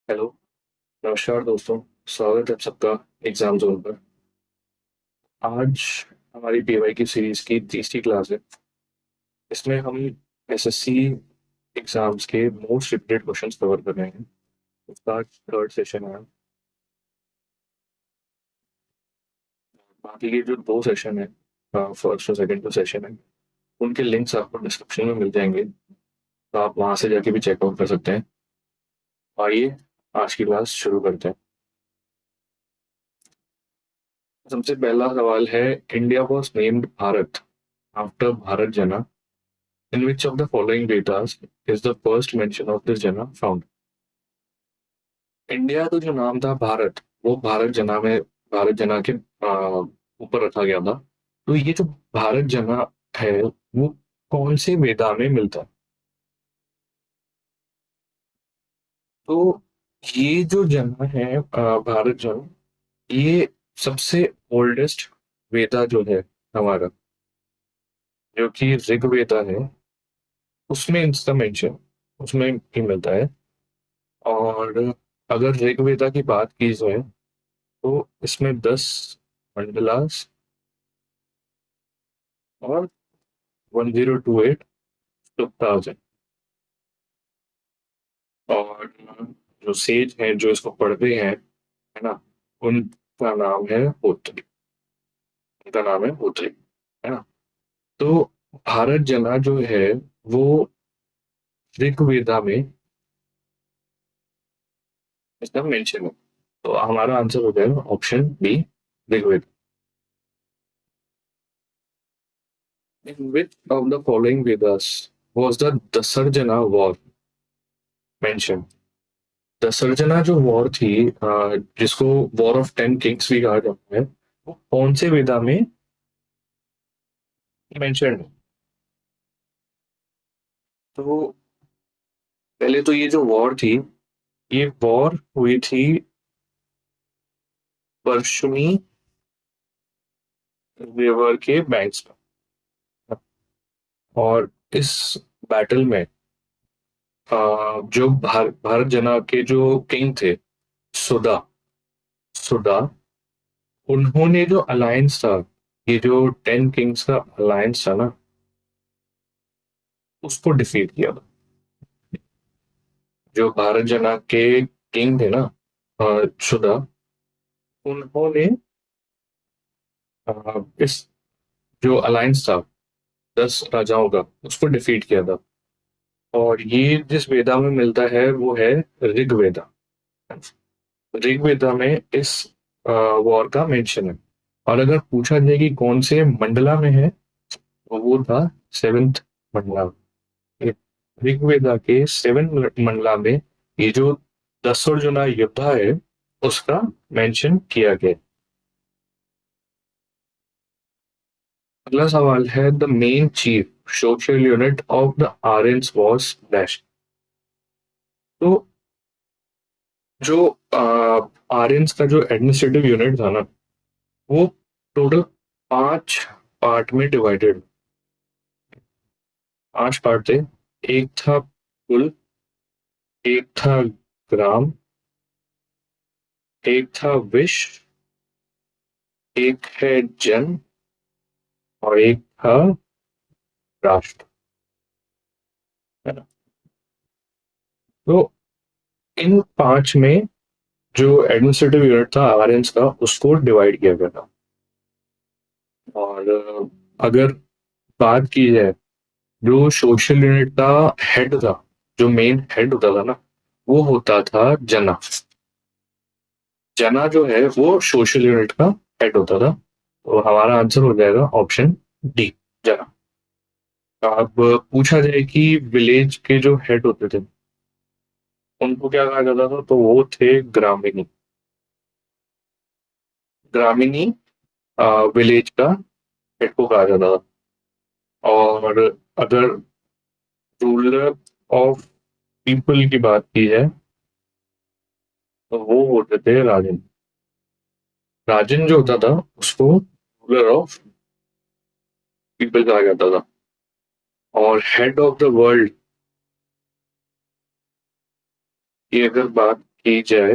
Hello. नमस्कार दोस्तों। स्वागत है आप सबका एग्जाम जोन पर। आज हमारी पीवाई की सीरीज की तीसरी क्लास है। इसमें हम एसएससी एग्जाम्स के मोस्ट रिपीटेड क्वेश्चंस कवर कर रहे हैं। उसका थर्ड सेशन है। बाकी के जो दो सेशन है, फर्स्ट और सेकंड जो सेशन है, उनके लिंक्स आपको डिस्क्रिप्शन में मिल जाएंगे, तो आप वहां से जाके भी चेकआउट कर सकते हैं। आइए आज की क्लास शुरू करते हैं। सबसे पहला सवाल है, India was named Bharat after Bharat जना। In which of the following datas is the first mention of this जना found? इंडिया तो जो नाम था भारत, वो भारत जना में भारत जना के ऊपर रखा गया था। तो ये जो भारत जना है, वो कौन से वेदा में मिलता है? तो ये जो जना है, भारत जना, ये सबसे ओल्डेस्ट वेदा जो है हमारा, जो कि ऋग्वेदा है, उसमें इसका मेंशन उसमें ही मिलता है। और अगर ऋग्वेदा की बात की जाए, तो इसमें 10 मंडलास और 1028 श्लोकाज हैं। और जो सेज हैं जो इसको पढ़ते हैं, है ना, उनका नाम है होत्री। उनका नाम है होत्री, है ना। तो भारत जना जो है, वो ऋग्वेदा में इसका मेंशन है। तो हमारा आंसर हो जाएगा option B, Rigveda. In which of the following Vedas was the Dasarjana war mentioned? दसरजना जो वॉर थी, जिसको वॉर ऑफ 10 किंग्स भी कहा जाता है, वो कौन से वेदा में मेंशन है? तो पहले तो ये जो वॉर थी, ये वॉर हुई थी परशुनी रिवर के बैंक्स पर। और इस बैटल में जो भारत जना के जो किंग थे, सुदा सुदा, उन्होंने जो अलायंस था, ये जो 10 किंग्स का अलायंस था ना, उसको डिफीट किया था। जो भारत जना के किंग थे ना, सुदा, उन्होंने इस जो अलायंस था 10 राजाओं का, उसको डिफीट किया था। और ये जिस वेदा में मिलता है वो है ऋग्वेदा। ऋग्वेदा में इस वॉर का मेंशन है। और अगर पूछा जाए कि कौन से मंडला में है, तो वो था सेवेंथ मंडला। ये ऋग्वेदा के सेवन मंडला में ये जो दसों योद्धा है, उसका मेंशन किया गया। अगला सवाल है, the main chief social unit of the Aryans was dash. तो जो आर्यंस का जो एडमिनिस्ट्रेटिव यूनिट था ना, वो टोटल 5 पार्ट में डिवाइडेड। 5 पार्ट थे। एक था कुल, एक था ग्राम, एक था विश्व, एक है जन, और एक था राष्ट्र, है ना। तो इन 5 में जो एडमिनिस्ट्रेटिव यूनिट था आर्यंस का, उसको डिवाइड किया गया था। और अगर बात की जाए, जो सोशल यूनिट का हेड था, जो मेन हेड होता था ना, वो होता था जना। जना जो है वो सोशल यूनिट का हेड होता था। तो हमारा आंसर हो जाएगा ऑप्शन डी, जना। अब पूछा जाए कि विलेज के जो हेड होते थे, उनको क्या कहा जाता था, तो वो थे ग्रामीणी। ग्रामीणी विलेज का हेड को कहा जाता था। और अगर रूलर ऑफ पीपल की बात की जाए, तो वो होते थे राजन। राजन जो होता था, उसको रूलर ऑफ पीपल कहा जाता था। और हेड ऑफ द वर्ल्ड की अगर बात की जाए,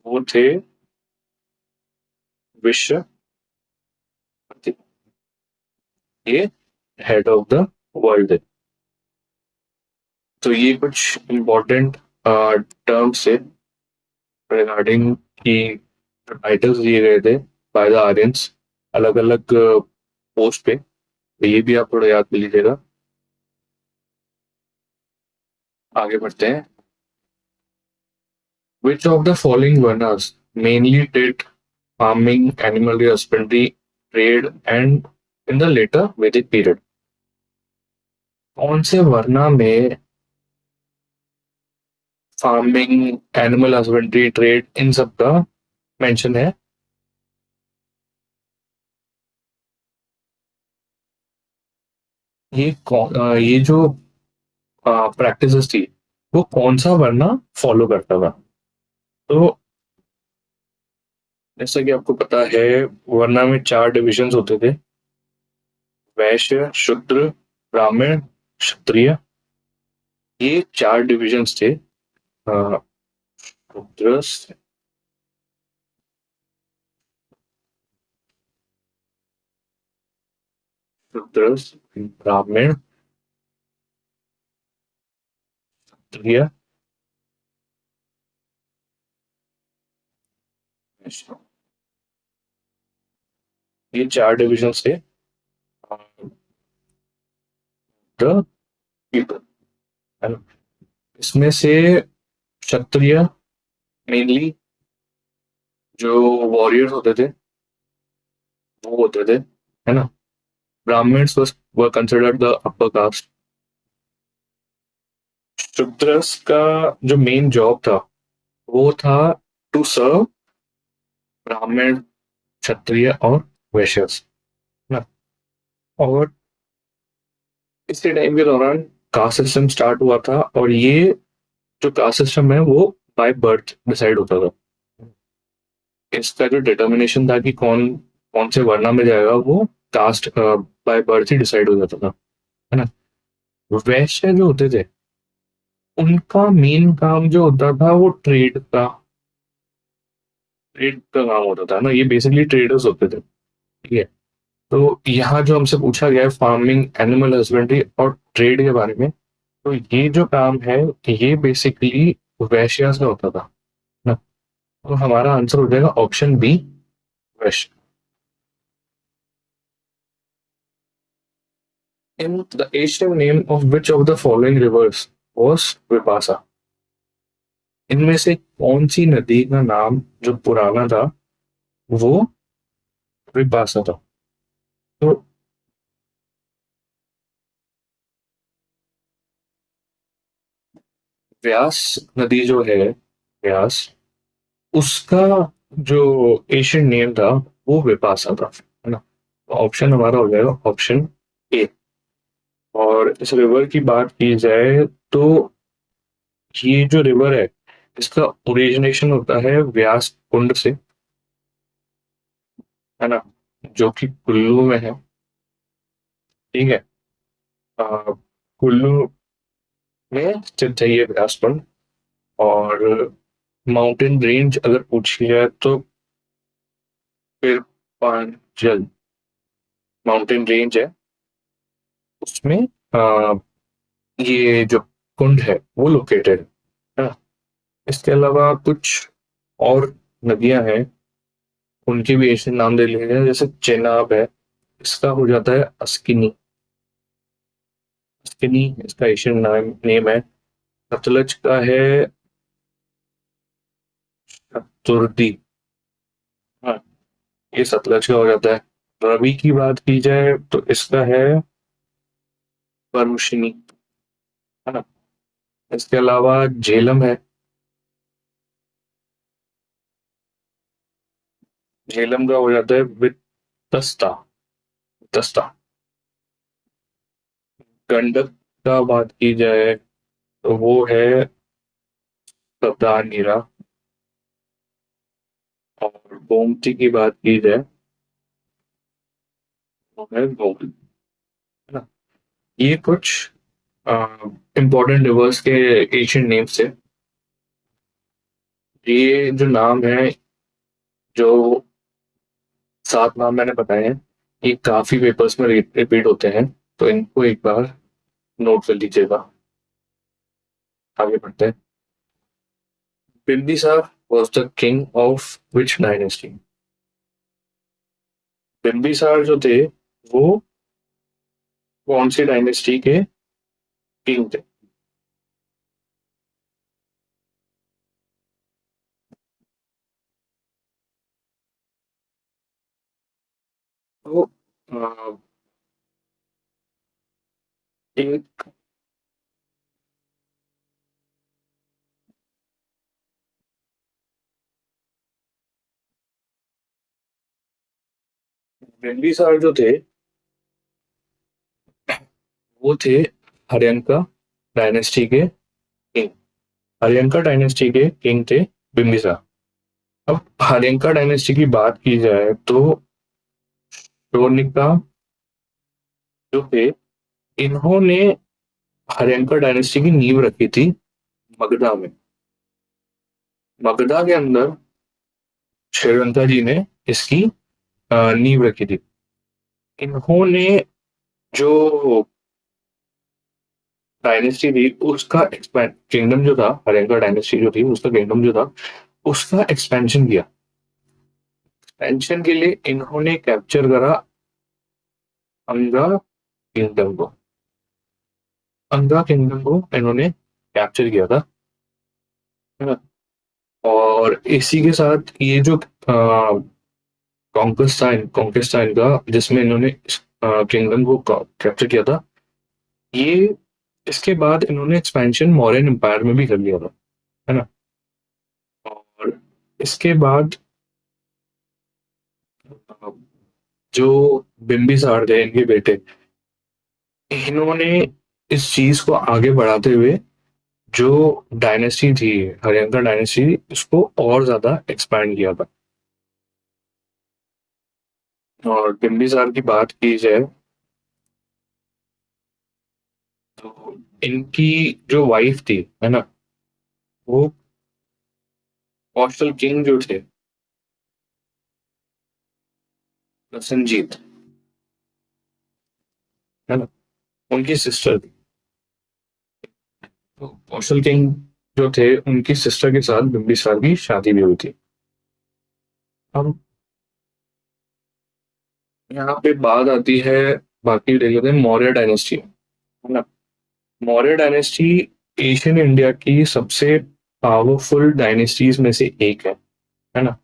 वो थे विश्वपति। ये हेड ऑफ द वर्ल्ड है। तो ये कुछ इम्पोर्टेंट टर्म्स है रिगार्डिंग की टाइटल्स दिए गए थे बाय द आर्यंस अलग अलग पोस्ट पे। तो ये भी आप थोड़ा याद कर लीजिएगा। आगे बढ़ते हैं। Which of the following varnas mainly did farming, animal husbandry, trade, and in the later Vedic period? कौन से वर्णा में farming, animal husbandry, trade in सब का मेंशन है? ये जो प्रैक्टिसेस थी वो कौन सा वर्णा फॉलो करता था? तो जैसा कि आपको पता है वर्णा में चार डिविजन्स होते थे। वैश्य, शूद्र, ब्राह्मण, क्षत्रिय। ये चार डिविजन्स थे। अ, शूद्र, शूद्र, ब्राह्मण, क्षत्रिय, वैश्य। ये चार डिविजन्स थे द पीपल, है ना। इसमें से क्षत्रिय मेनली जो वॉरियर्स होते थे वो होते थे, है ना। Brahmins were considered the upper caste. Shudras का जो मेन जॉब था वो था टू सर्व ब्राह्मण, क्षत्रिय और वैश्यस, है ना। और इसी टाइम के दौरान कास्ट सिस्टम स्टार्ट हुआ था और ये जो कास्ट सिस्टम है वो बाय बर्थ डिसाइड होता था। इसका जो डिटर्मिनेशन था कि कौन कौन से वर्णा में जाएगा वो कास्ट बाय बर्थ ही डिसाइड हो जाता था, है ना। वैश्य जो होते थे उनका मेन काम जो होता था वो ट्रेड का काम होता था ना। ये बेसिकली ट्रेडर्स होते थे, ठीक है। तो यहाँ जो हमसे पूछा गया है फार्मिंग, एनिमल हस्बेंड्री और ट्रेड के बारे में, तो ये जो काम है ये बेसिकली वैश्या से होता था ना। तो हमारा आंसर हो जाएगा option B, Vysya. In the Asian name of which of the following rivers was Vipasa? इनमें से कौन सी नदी का नाम जो पुराना था वो विपासा था? तो व्यास नदी जो है, व्यास, उसका जो एशियन नेम था वो विपासा था, है ना। तो ऑप्शन हमारा हो जाएगा ऑप्शन ए। और इस रिवर की बात की जाए तो ये जो रिवर है इसका ओरिजिनेशन होता है व्यास कुंड से, है ना, जो कि कुल्लू में है, ठीक है। अ, कुल्लू में स्थित है ये व्यास कुंड। और माउंटेन रेंज अगर पूछी जाए तो फिर पांचल माउंटेन रेंज है, उसमें ये जो कुंड है वो लोकेटेड है ना। इसके अलावा कुछ और नदियां हैं, उनके भी ऐसे नाम दे लिए हैं, जैसे चेनाब है, इसका हो जाता है अस्किनी। अस्किनी इसका एशियन नाम नेम है। सतलज का है तुर्दी। हाँ, ये सतलज का हो जाता है। रवि की बात की जाए तो इसका है परमुशिनी, है ना। इसके अलावा झेलम है। झेलम का हो जाता है वितस्ता, वितस्ता। गंडक का बात की जाए तो वो है सप्तानीरा। और गोमती की बात की जाए तो है गोमती, है ना। ये कुछ इंपॉर्टेंट रिवर्स के एशियन नेम्स थे। ये जो नाम है, जो 7 नाम मैंने बताए हैं, ये काफी पेपर्स में रिपीट होते हैं, तो इनको एक बार नोट कर लीजिएगा। आगे बढ़ते हैं। Bimbisara was the king of which dynasty? Bimbisara जो थे वो कौन सी डायनेस्टी के किंग थे? तो अ, एक बिम्बिसार जो थे वो थे हर्यंका डायनेस्टी के किंग। हर्यंका डायनेस्टी के किंग थे बिम्बिसार। अब हर्यंका डायनेस्टी की बात की जाए तो शोनिका जो थे, इन्होंने हर्यंका डायनेस्टी की नींव रखी थी मगधा में। मगधा के अंदर श्रीलंका जी ने इसकी नींव रखी थी। इन्होंने जो डायनेस्टी थी उसका एक्सपैंड किंगडम जो था, हर्यंका डायनेस्टी जो थी उसका किंगडम जो था उसका एक्सपेंशन किया। एक्सपेंशन के लिए इन्होंने कैप्चर करा अंगा किंगडम को। अंगा किंगडम को इन्होंने कैप्चर किया था, है ना। और इसी के साथ ये जो कॉन्क्वेस्ट था इनका, जिसमें इन्होंने किंगडम को कैप्चर किया था, ये इसके बाद इन्होंने एक्सपेंशन मौर्यन एम्पायर में भी कर लिया था, है ना। और इसके बाद अ, जो बिम्बिसार थे इनके बेटे, इन्होंने इस चीज को आगे बढ़ाते हुए जो डायनेस्टी थी, हरियंका डायनेस्टी, उसको और ज्यादा एक्सपैंड किया था। और बिम्बिसार की बात की जाए तो इनकी जो वाइफ थी, है ना, वो कौशल किंग जो थे, प्रसन्नजीत, है ना, उनकी सिस्टर थी। तो कौशल किंग जो थे उनकी सिस्टर के साथ बिम्बिसार की शादी भी हुई थी। अब यहाँ पे बात आती है, बाकी देख लेते हैं मौर्य डायनेस्टी, है ना। मौर्य डायनेस्टी एशियन इंडिया की सबसे पावरफुल डायनेस्टीज में से एक है ना।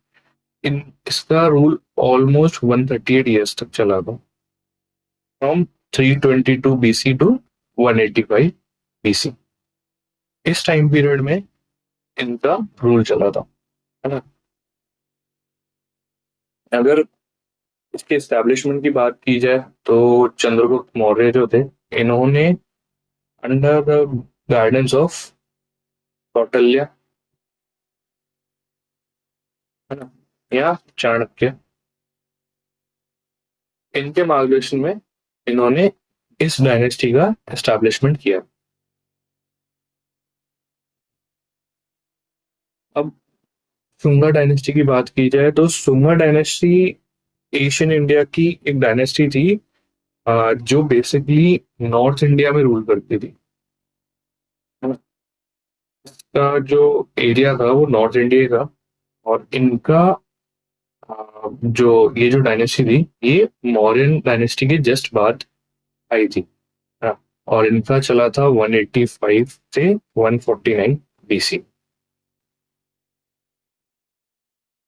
इन इसका रूल ऑलमोस्ट 138 तक चला था, फ्रॉम 322 बीसी टू 185 बीसी। इस टाइम पीरियड में इनका रूल चला था, है ना। अगर इसके एस्टेब्लिशमेंट की बात की जाए तो चंद्रगुप्त मौर्य जो थे, इन्होंने under the guidance of Kautilya, है ना, या चाणक्य, इनके मार्गदर्शन में इन्होंने इस डायनेस्टी का एस्टेब्लिशमेंट किया। अब सुंगा डायनेस्टी की बात की जाए तो सुंगा डायनेस्टी एशियन इंडिया की एक डायनेस्टी थी, जो बेसिकली नॉर्थ इंडिया में रूल करती थी। इसका जो एरिया था वो नॉर्थ इंडिया ही था। और इनका जो ये जो डायनेस्टी थी, ये मौर्यन डायनेस्टी के जस्ट बाद आई थी, हाँ। और इनका चला था 185 से 149 बीसी।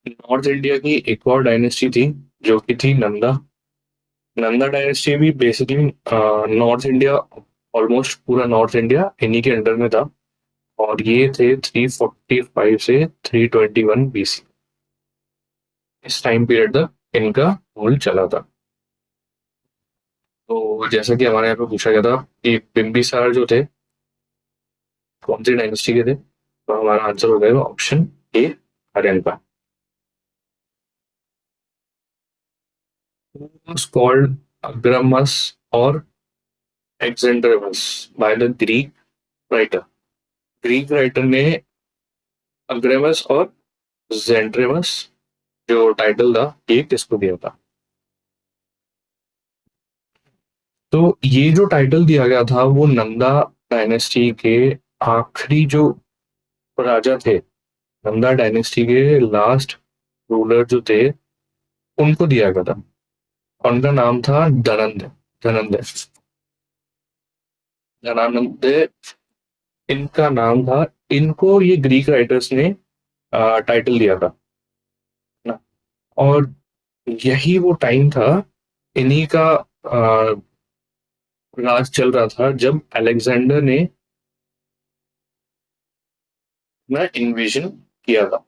नॉर्थ इंडिया की एक और डायनेस्टी थी जो कि थी नंदा। नंदा डायनेस्टी भी बेसिकली नॉर्थ इंडिया, ऑलमोस्ट पूरा नॉर्थ इंडिया इन्हीं के अंडर में था। और ये थे 345 से 321 बीसी। इस टाइम पीरियड तक इनका रूल चला था। तो जैसा कि हमारे यहाँ पे पूछा गया था कि बिम्बिसार जो थे कौन सी डायनेस्टी के थे, तो हमारा आंसर हो जाएगा option A, Haryanka. was called Agramas or Exandremus by the Greek writer? Greek writer ने अग्रेमस और जेंट्रेमस जो टाइटल था ये किसको दिया था? तो ये जो टाइटल दिया गया था वो नंदा डायनेस्टी के आखिरी जो राजा थे, नंदा डायनेस्टी के लास्ट रूलर जो थे, उनको दिया गया था। उनका नाम था धनंजय। धनंजय। धनानंद इनका नाम था। इनको ये ग्रीक राइटर्स ने टाइटल दिया था ना। और यही वो टाइम था, इन्हीं का राज चल रहा था जब अलेक्जेंडर ने ना इन्वेजन किया था।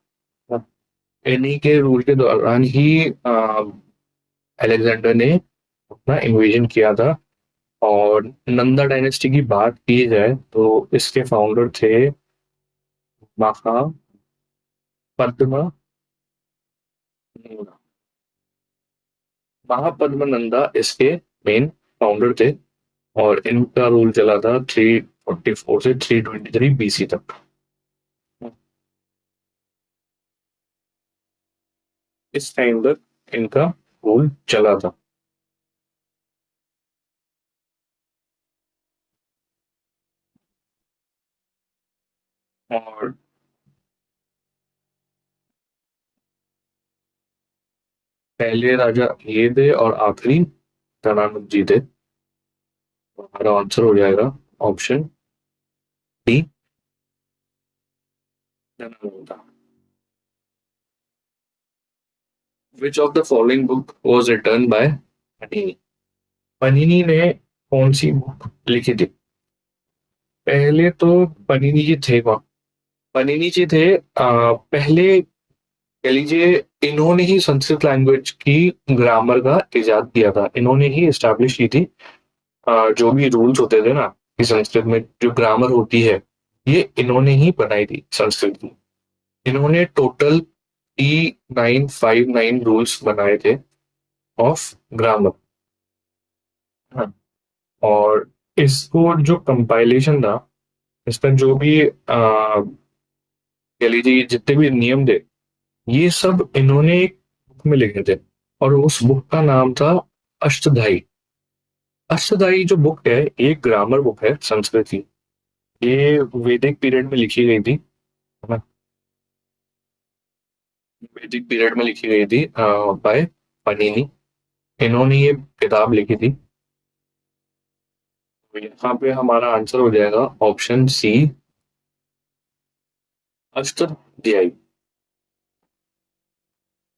इन्हीं के रूल के दौरान ही अलेक्जेंडर ने अपना इन्वेजन किया था। और नंदा डायनेस्टी की बात की जाए तो इसके फाउंडर थे महापद्मा नंदा। महापद्मा नंदा इसके मेन फाउंडर थे। और इनका रूल चला था 344 से 323 बीसी तक। इस टाइम तक इनका रूल चला था। और पहले राजा ये थे और आखिरी धनानंद जी थे। हमारा आंसर हो जाएगा option D, Dhanananda. Which of the following book was written by Panini? Panini ने कौन सी बुक लिखी थी? पहले तो पनीनी जी थे कौन? पनीनी जी थे पहले, कह लीजिए, इन्होंने ही संस्कृत लैंग्वेज की ग्रामर का इजाद किया था। इन्होंने ही इस्टेब्लिश की थी। जो भी रूल्स होते थे ना कि संस्कृत में जो ग्रामर होती है, ये इन्होंने ही बनाई थी संस्कृत की। इन्होंने टोटल 3959 रूल्स बनाए थे ऑफ ग्रामर। हाँ। और इसको जो कंपाइलेशन था, इसका जो भी कह लीजिए जितने भी नियम थे, ये सब इन्होंने एक बुक में लिखे थे। और उस बुक का नाम था अष्टधाई। अष्टधाई जो बुक है, ये ग्रामर बुक है संस्कृत की। ये वैदिक पीरियड में लिखी गई थी, है ना। वैदिक पीरियड में लिखी गई थी बाय पनीनी। इन्होंने ये किताब लिखी थी। तो यहाँ पे हमारा आंसर हो जाएगा ऑप्शन सी, अष्टध्यायी।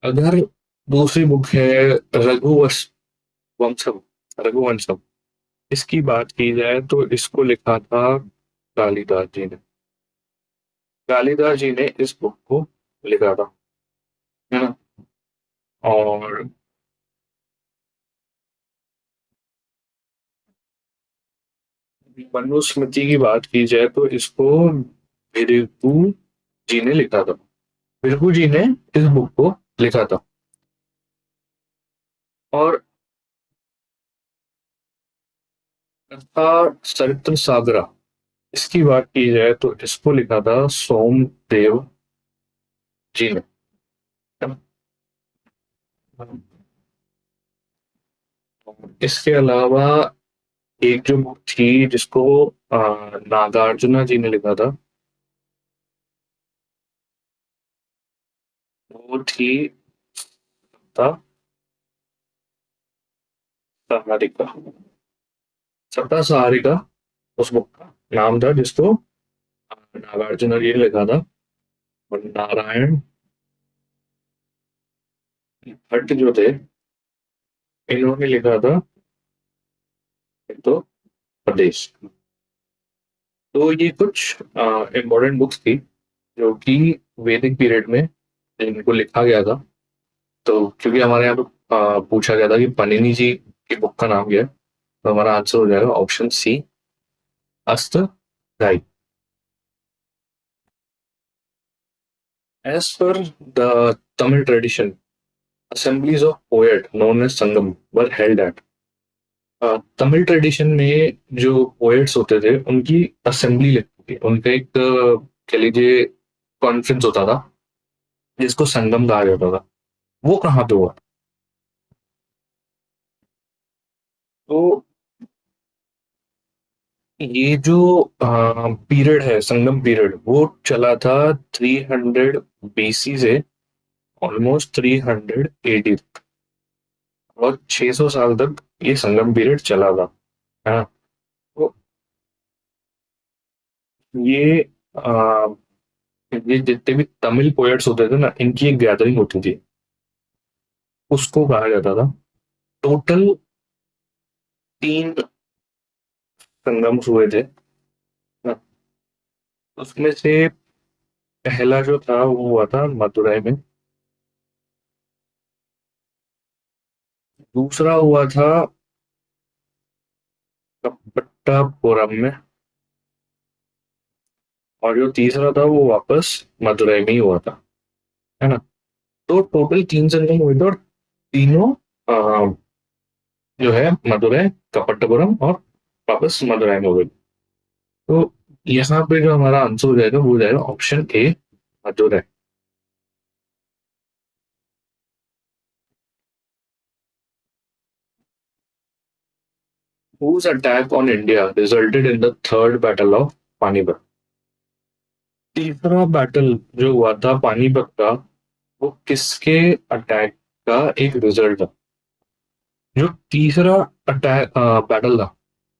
अगर दूसरी बुक है रघुवंश वंशम, रघुवंशम, इसकी बात की जाए तो इसको लिखा था कालिदास जी ने। कालिदास जी ने इस बुक को लिखा था, है ना। और मनुस्मृति की बात की जाए तो इसको भृगु जी ने लिखा था। भृगु जी ने इस बुक को लिखा था। और था सरित्र सागरा, इसकी बात की जाए तो इसको लिखा था सोमदेव जी ने। इसके अलावा एक जो बुक थी जिसको नागार्जुना जी ने लिखा था, वो थी था सहारिका। सप्ता सहारिका उस बुक का नाम था जिसको नागार्जुन जी ने लिखा था। और नारायण भट्ट जो थे, इन्होंने लिखा था एक तो प्रदेश। तो ये कुछ इम्पोर्टेंट बुक्स थी जो कि वैदिक पीरियड में इनको लिखा गया था। तो क्योंकि हमारे यहाँ पे पूछा गया था कि पनिनी जी की बुक का नाम क्या है, तो हमारा आंसर हो जाएगा ऑप्शन सी, अष्टधाई। As per the Tamil tradition, assemblies of poet known as Sangam were held at। Tamil tradition में जो पोएट्स होते थे उनकी असेंबली लगती थी, उनका एक कह लीजिए कॉन्फ्रेंस होता था। जिसको संगम कहा जाता था, वो कहाँ पे हुआ? तो ये जो पीरियड है, संगम पीरियड, वो चला था 300 बीसी से ऑलमोस्ट 300 एडी, और 600 साल तक ये संगम पीरियड चला था, है ना? तो ये आ, ये जितने भी तमिल पोएट्स होते थे ना, इनकी एक गैदरिंग होती थी, उसको कहा जाता था। टोटल 3 संगम हुए थे ना। उसमें से पहला जो था वो हुआ था मदुरई में, दूसरा हुआ था कपट्टापुरम में, और जो तीसरा था वो वापस मदुरई में ही हुआ था, है ना? तो टोटल 3 संगम हुए थे, और तीनों अ, जो है मदुरई, कपट्टापुरम और वापस मदुरई में हो गए। तो यहाँ पे जो हमारा आंसर हो जाएगा वो हो जाएगा option A, Madurai. Whose attack on India resulted in the third battle of Panipat? तीसरा बैटल जो हुआ था पानीपत का, वो किसके अटैक का एक रिजल्ट था? जो तीसरा अटैक बैटल था,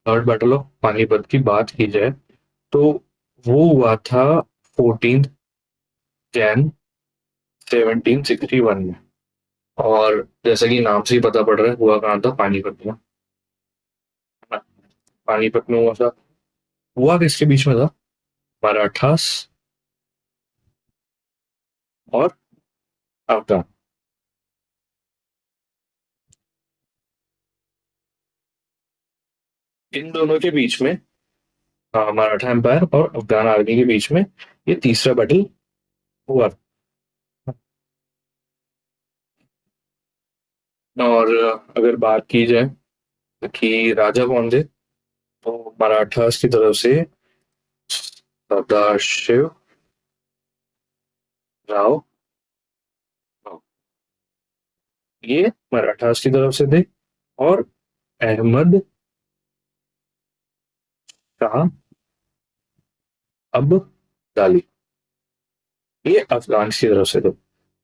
थर्ड बैटल ऑफ पानीपत की बात की जाए, तो वो हुआ था 14 जैन 1761 में। और जैसा कि नाम से ही पता पड़ रहा है, हुआ कहाँ था? पानीपत में। पानीपत में हुआ था। हुआ किसके बीच में था? मराठास और अफगान। इन दोनों के बीच में, मराठा एम्पायर और अफगान आर्मी के बीच में ये तीसरा बैटल हुआ था। और अगर बात की जाए कि राजा कौन थे, तो मराठास की तरफ से सदाशिव राव, ये मराठास की तरफ से थे। और अहमद शाह अब्दाली, ये अफगान की तरफ से थे।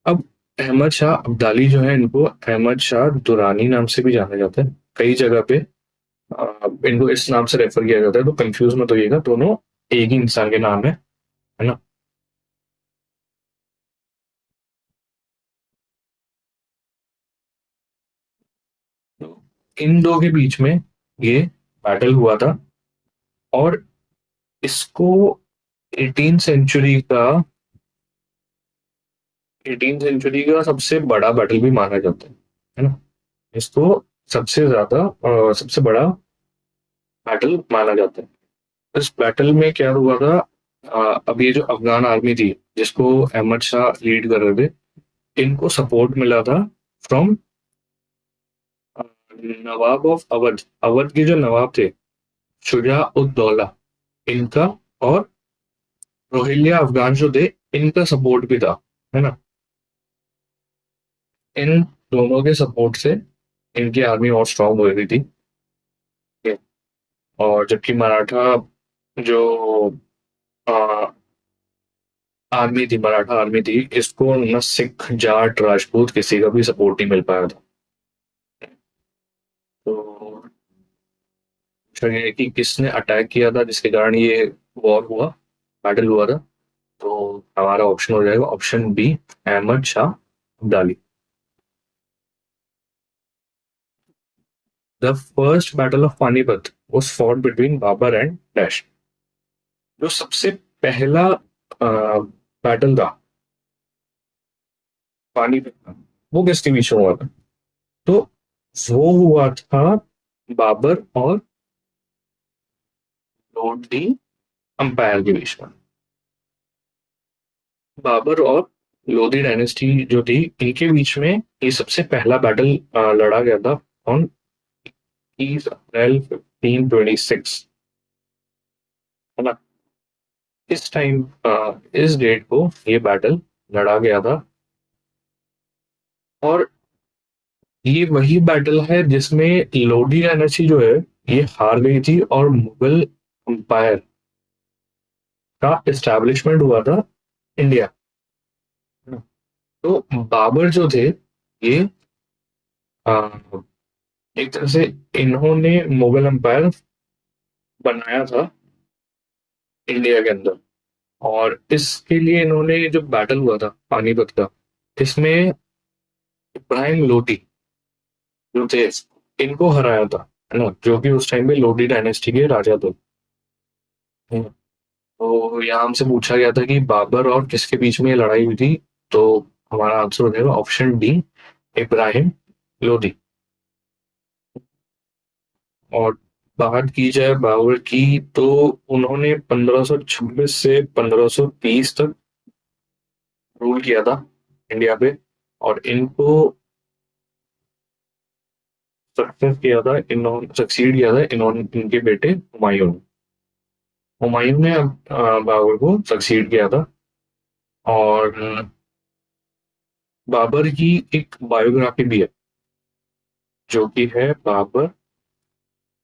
अब अहमद शाह अब्दाली जो है, इनको अहमद शाह दुरानी नाम से भी जाना जाता है कई जगह पे। इनको इस नाम से रेफर किया जाता है, तो कंफ्यूज मत होइएगा, दोनों एक ही इंसान के नाम है ना? तो इन दो के बीच में ये बैटल हुआ था, और इसको 18 सेंचुरी का 18 सेंचुरी का सबसे बड़ा बैटल भी माना जाता है ना? इसको सबसे ज्यादा सबसे बड़ा बैटल माना जाता है। इस बैटल में क्या हुआ था? अब ये जो अफगान आर्मी थी, जिसको अहमद शाह लीड कर रहे थे, इनको सपोर्ट मिला था from Nawab of Awadh. Awadh के जो नवाब थे, शुजा उद दौला, इनका, और रोहिल्ला अफगान जो थे, इनका सपोर्ट भी था, है ना? इन दोनों के सपोर्ट से इनकी आर्मी और स्ट्रांग हो गई थी। और जबकि मराठा जो आर्मी थी, मराठा आर्मी थी, इसको न सिख जाट राजपूत किसी का भी सपोर्ट नहीं मिल पाया था। तो पूछा गया है कि किसने अटैक किया था जिसके कारण ये वॉर हुआ, बैटल हुआ था। तो हमारा ऑप्शन हो जाएगा option B, Ahmad Shah Abdali. The first battle of Panipat was fought between Babur and dash. जो सबसे पहला बैटल था पानीपत का, वो किसके बीच में हुआ था? तो वो हुआ था बाबर और लोधी अंपायर के बीच में। बाबर और लोधी डायनेस्टी जो थी, इनके बीच में ये सबसे पहला बैटल लड़ा गया था ऑन 30 अप्रैल 1526, है ना? इस टाइम इस डेट को ये बैटल लड़ा गया था। और ये वही बैटल है जिसमें लोडी डायनेस्टी जो है ये हार गई थी और मुगल एम्पायर का एस्टैब्लिशमेंट हुआ था इंडिया। तो बाबर जो थे ये आ, एक तरह से इन्होंने मुगल एम्पायर बनाया था इंडिया के अंदर। और इसके लिए इन्होंने जो बैटल हुआ था पानीपत का, इसमें इब्राहिम लोदी जो थे इनको हराया था, है ना, जो कि उस टाइम पे लोडी डायनेस्टी के राजा थे। तो यहाँ हमसे पूछा गया था कि बाबर और किसके बीच में ये लड़ाई हुई थी। तो हमारा आंसर हो जाएगा ऑप्शन डी, इब्राहिम लोदी। और बात की जाए बाबर की तो उन्होंने 1526 से 1530 तक रूल किया था इंडिया पे। और इनको सक्सीड किया था इन्होंने, इनके बेटे हुमायूं ने। हुमायूं ने बाबर को सक्सीड किया था। और बाबर की एक बायोग्राफी भी है जो कि है बाबर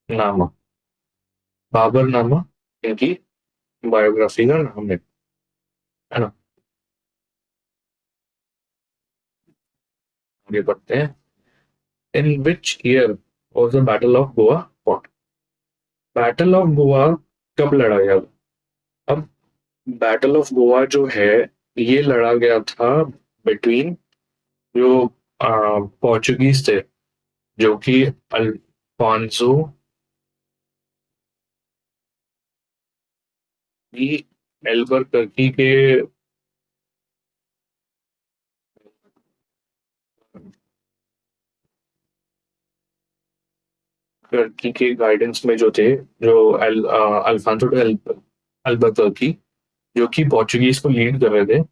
नामा। बाबर नामा इनकी बायोग्राफी का नाम है ना। आगे बढ़ते हैं। In which year was the battle of Goa fought? Battle of Goa कब लड़ा गया था? अब बैटल ऑफ गोवा जो है ये लड़ा गया था बिटवीन जो पोर्चुगीज थे, जो कि अल्फांसो डी एल्बरकर्की के कर्की के गाइडेंस में जो थे, जो अल्फांसो डी अल्बरकर्की, जो कि पोर्चुगीज को लीड कर रहे थे,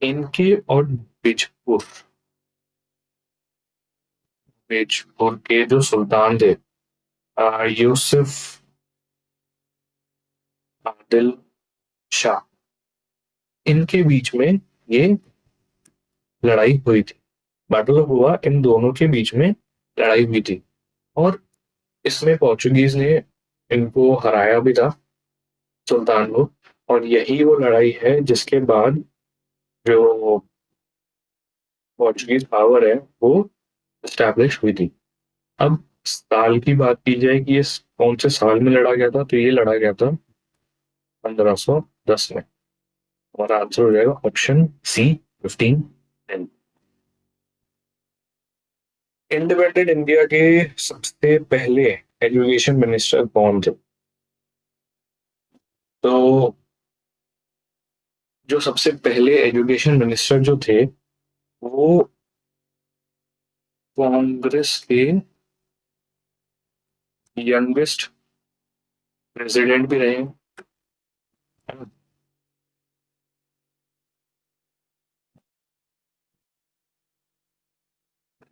इनके और बिजपुर बिजपुर के जो सुल्तान थे, यूसुफ आदिल शाह, इनके बीच में ये लड़ाई हुई थी। बैटल ऑफ गोवा इन दोनों के बीच में लड़ाई हुई थी। और इसमें पोर्चुगीज ने इनको हराया भी था, सुल्तान को। और यही वो लड़ाई है जिसके बाद जो पोर्चुगीज पावर है वो स्टैब्लिश हुई थी। अब साल की बात की जाए कि ये कौन से साल में लड़ा गया था, तो ये लड़ा गया था 1510 में। हमारा आंसर हो जाएगा ऑप्शन सी, 1510। इंडिपेंडेंट इंडिया के सबसे पहले एजुकेशन मिनिस्टर कौन थे? तो जो सबसे पहले एजुकेशन मिनिस्टर जो थे वो कांग्रेस के यंगेस्ट प्रेसिडेंट भी रहे हैं।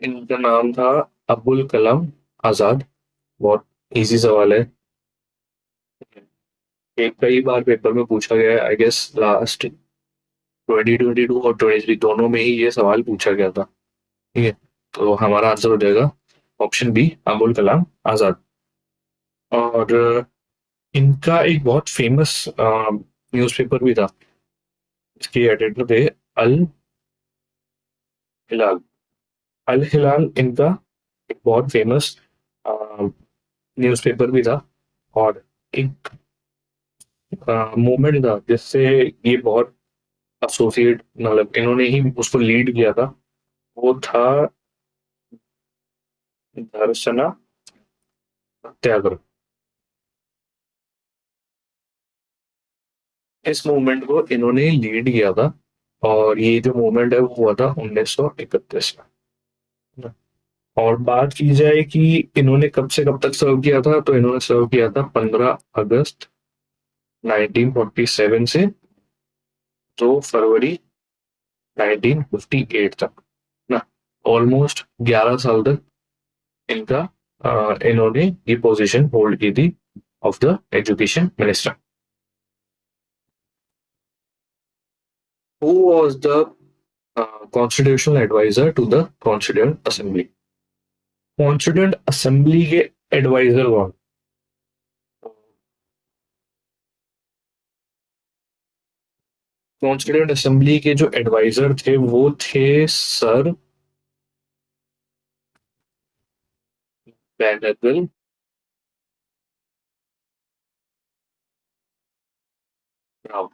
इनका नाम था अबुल कलाम आजाद। बहुत इजी सवाल है। एक कई बार पेपर में पूछा गया है, आई गेस लास्ट 2022 और 23 दोनों में ही ये सवाल पूछा गया था। ठीक है, तो हमारा आंसर हो जाएगा ऑप्शन बी, अबुल कलाम आजाद। और इनका एक बहुत फेमस न्यूज़पेपर भी था, इसके एडिटर थे अल हिलाल। अल हिलाल इनका एक बहुत फेमस न्यूज़पेपर भी था। और एक मूवमेंट था जिससे ये बहुत एसोसिएट, मतलब इन्होंने ही उसको लीड किया था। वो था धरसना सत्याग्रह। इस मूवमेंट को इन्होंने लीड किया था। और ये जो मूवमेंट है वो हुआ था 1931 में। और बात की जाए कि इन्होंने कब से कब तक सर्व किया था, तो इन्होंने सर्व किया था 15 अगस्त 1947 से 2 फरवरी 1958 तक ना। ऑलमोस्ट 11 साल तक इनका इन्होंने ये पोजीशन होल्ड की थी of the education minister. Who was the constitutional adviser to the constituent assembly. Constituent assembly के एडवाइजर कौन? कॉन्स्टिट्यूएंट असेंबली के जो एडवाइजर थे वो थे सर बेनेगल राव,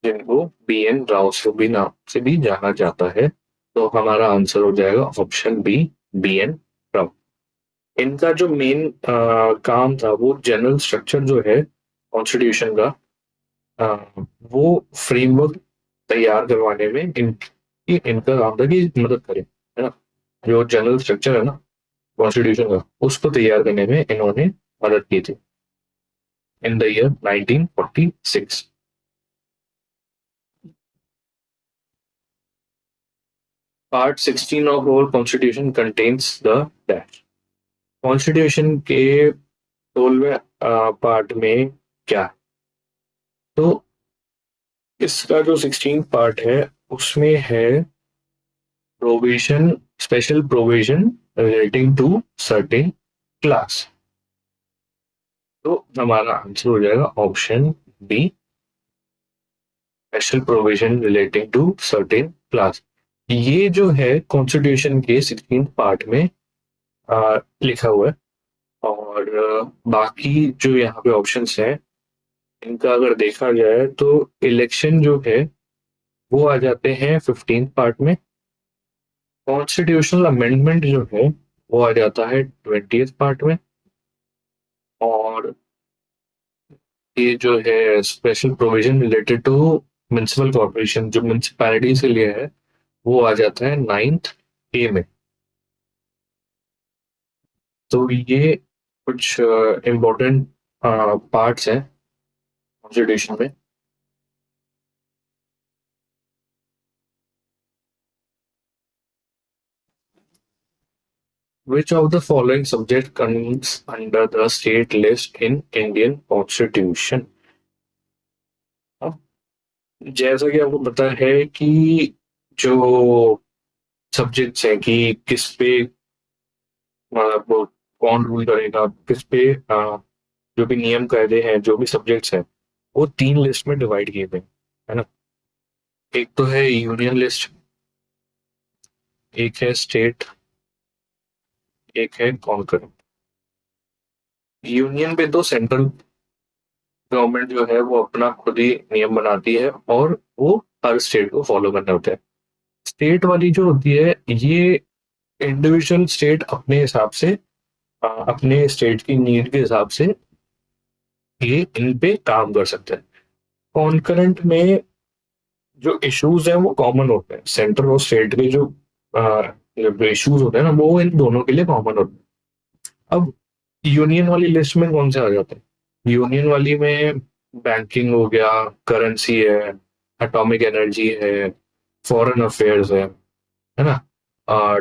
जिनको BN राव से भी नाम से भी जाना जाता है। तो हमारा आंसर हो जाएगा ऑप्शन बी, BN राव। इनका जो मेन काम था वो जनरल स्ट्रक्चर जो है कॉन्स्टिट्यूशन का, वो फ्रेमवर्क तैयार करवाने में इनका काम था कि मदद करें, है ना। जो जनरल स्ट्रक्चर है ना कॉन्स्टिट्यूशन का, उसको तैयार करने में इन्होंने मदद की थी in the year 1946। Part 16 of our constitution contains the dash. Constitution के 16वें पार्ट में क्या है? तो इसका जो 16 पार्ट है उसमें है provision, special provision relating to certain class. तो हमारा आंसर हो जाएगा option B, special provision relating to certain class. ये जो है कॉन्स्टिट्यूशन के 16 पार्ट में लिखा हुआ है। और बाकी जो यहाँ पे ऑप्शंस हैं इनका अगर देखा जाए तो इलेक्शन जो है वो आ जाते हैं 15 पार्ट में। कॉन्स्टिट्यूशनल अमेंडमेंट जो है वो आ जाता है 20th पार्ट में। और ये जो है special provision related to municipal corporation जो म्युनिसिपैलिटी के लिए है वो आ जाता है 9th A में। तो ये कुछ इम्पोर्टेंट पार्ट्स हैं कॉन्स्टिट्यूशन में। Which of the following subject comes under the state list in Indian Constitution? अब जैसा कि आपको पता है कि जो सब्जेक्ट्स हैं कि किस पे मतलब वो कौन रूल करेगा, किस पे जो भी नियम कायदे हैं, जो भी सब्जेक्ट्स हैं वो 3 लिस्ट में डिवाइड किए गए है ना। एक तो है यूनियन लिस्ट, एक है स्टेट, एक है कॉन्कर। यूनियन पे तो सेंट्रल गवर्नमेंट जो है वो अपना खुद ही नियम बनाती है और वो हर स्टेट को फॉलो करने होते हैं। स्टेट वाली जो होती है ये इंडिविजुअल स्टेट अपने हिसाब से अपने स्टेट की नीड के हिसाब से ये इन पे काम कर सकते हैं। कॉन्करेंट में जो इश्यूज हैं वो कॉमन होते हैं, सेंटर और स्टेट के जो इश्यूज होते हैं ना वो इन दोनों के लिए कॉमन होते हैं। अब यूनियन वाली लिस्ट में कौन से आ जाते हैं? यूनियन वाली में बैंकिंग हो गया, करेंसी है, एटॉमिक एनर्जी है, फॉरेन अफेयर्स है ना,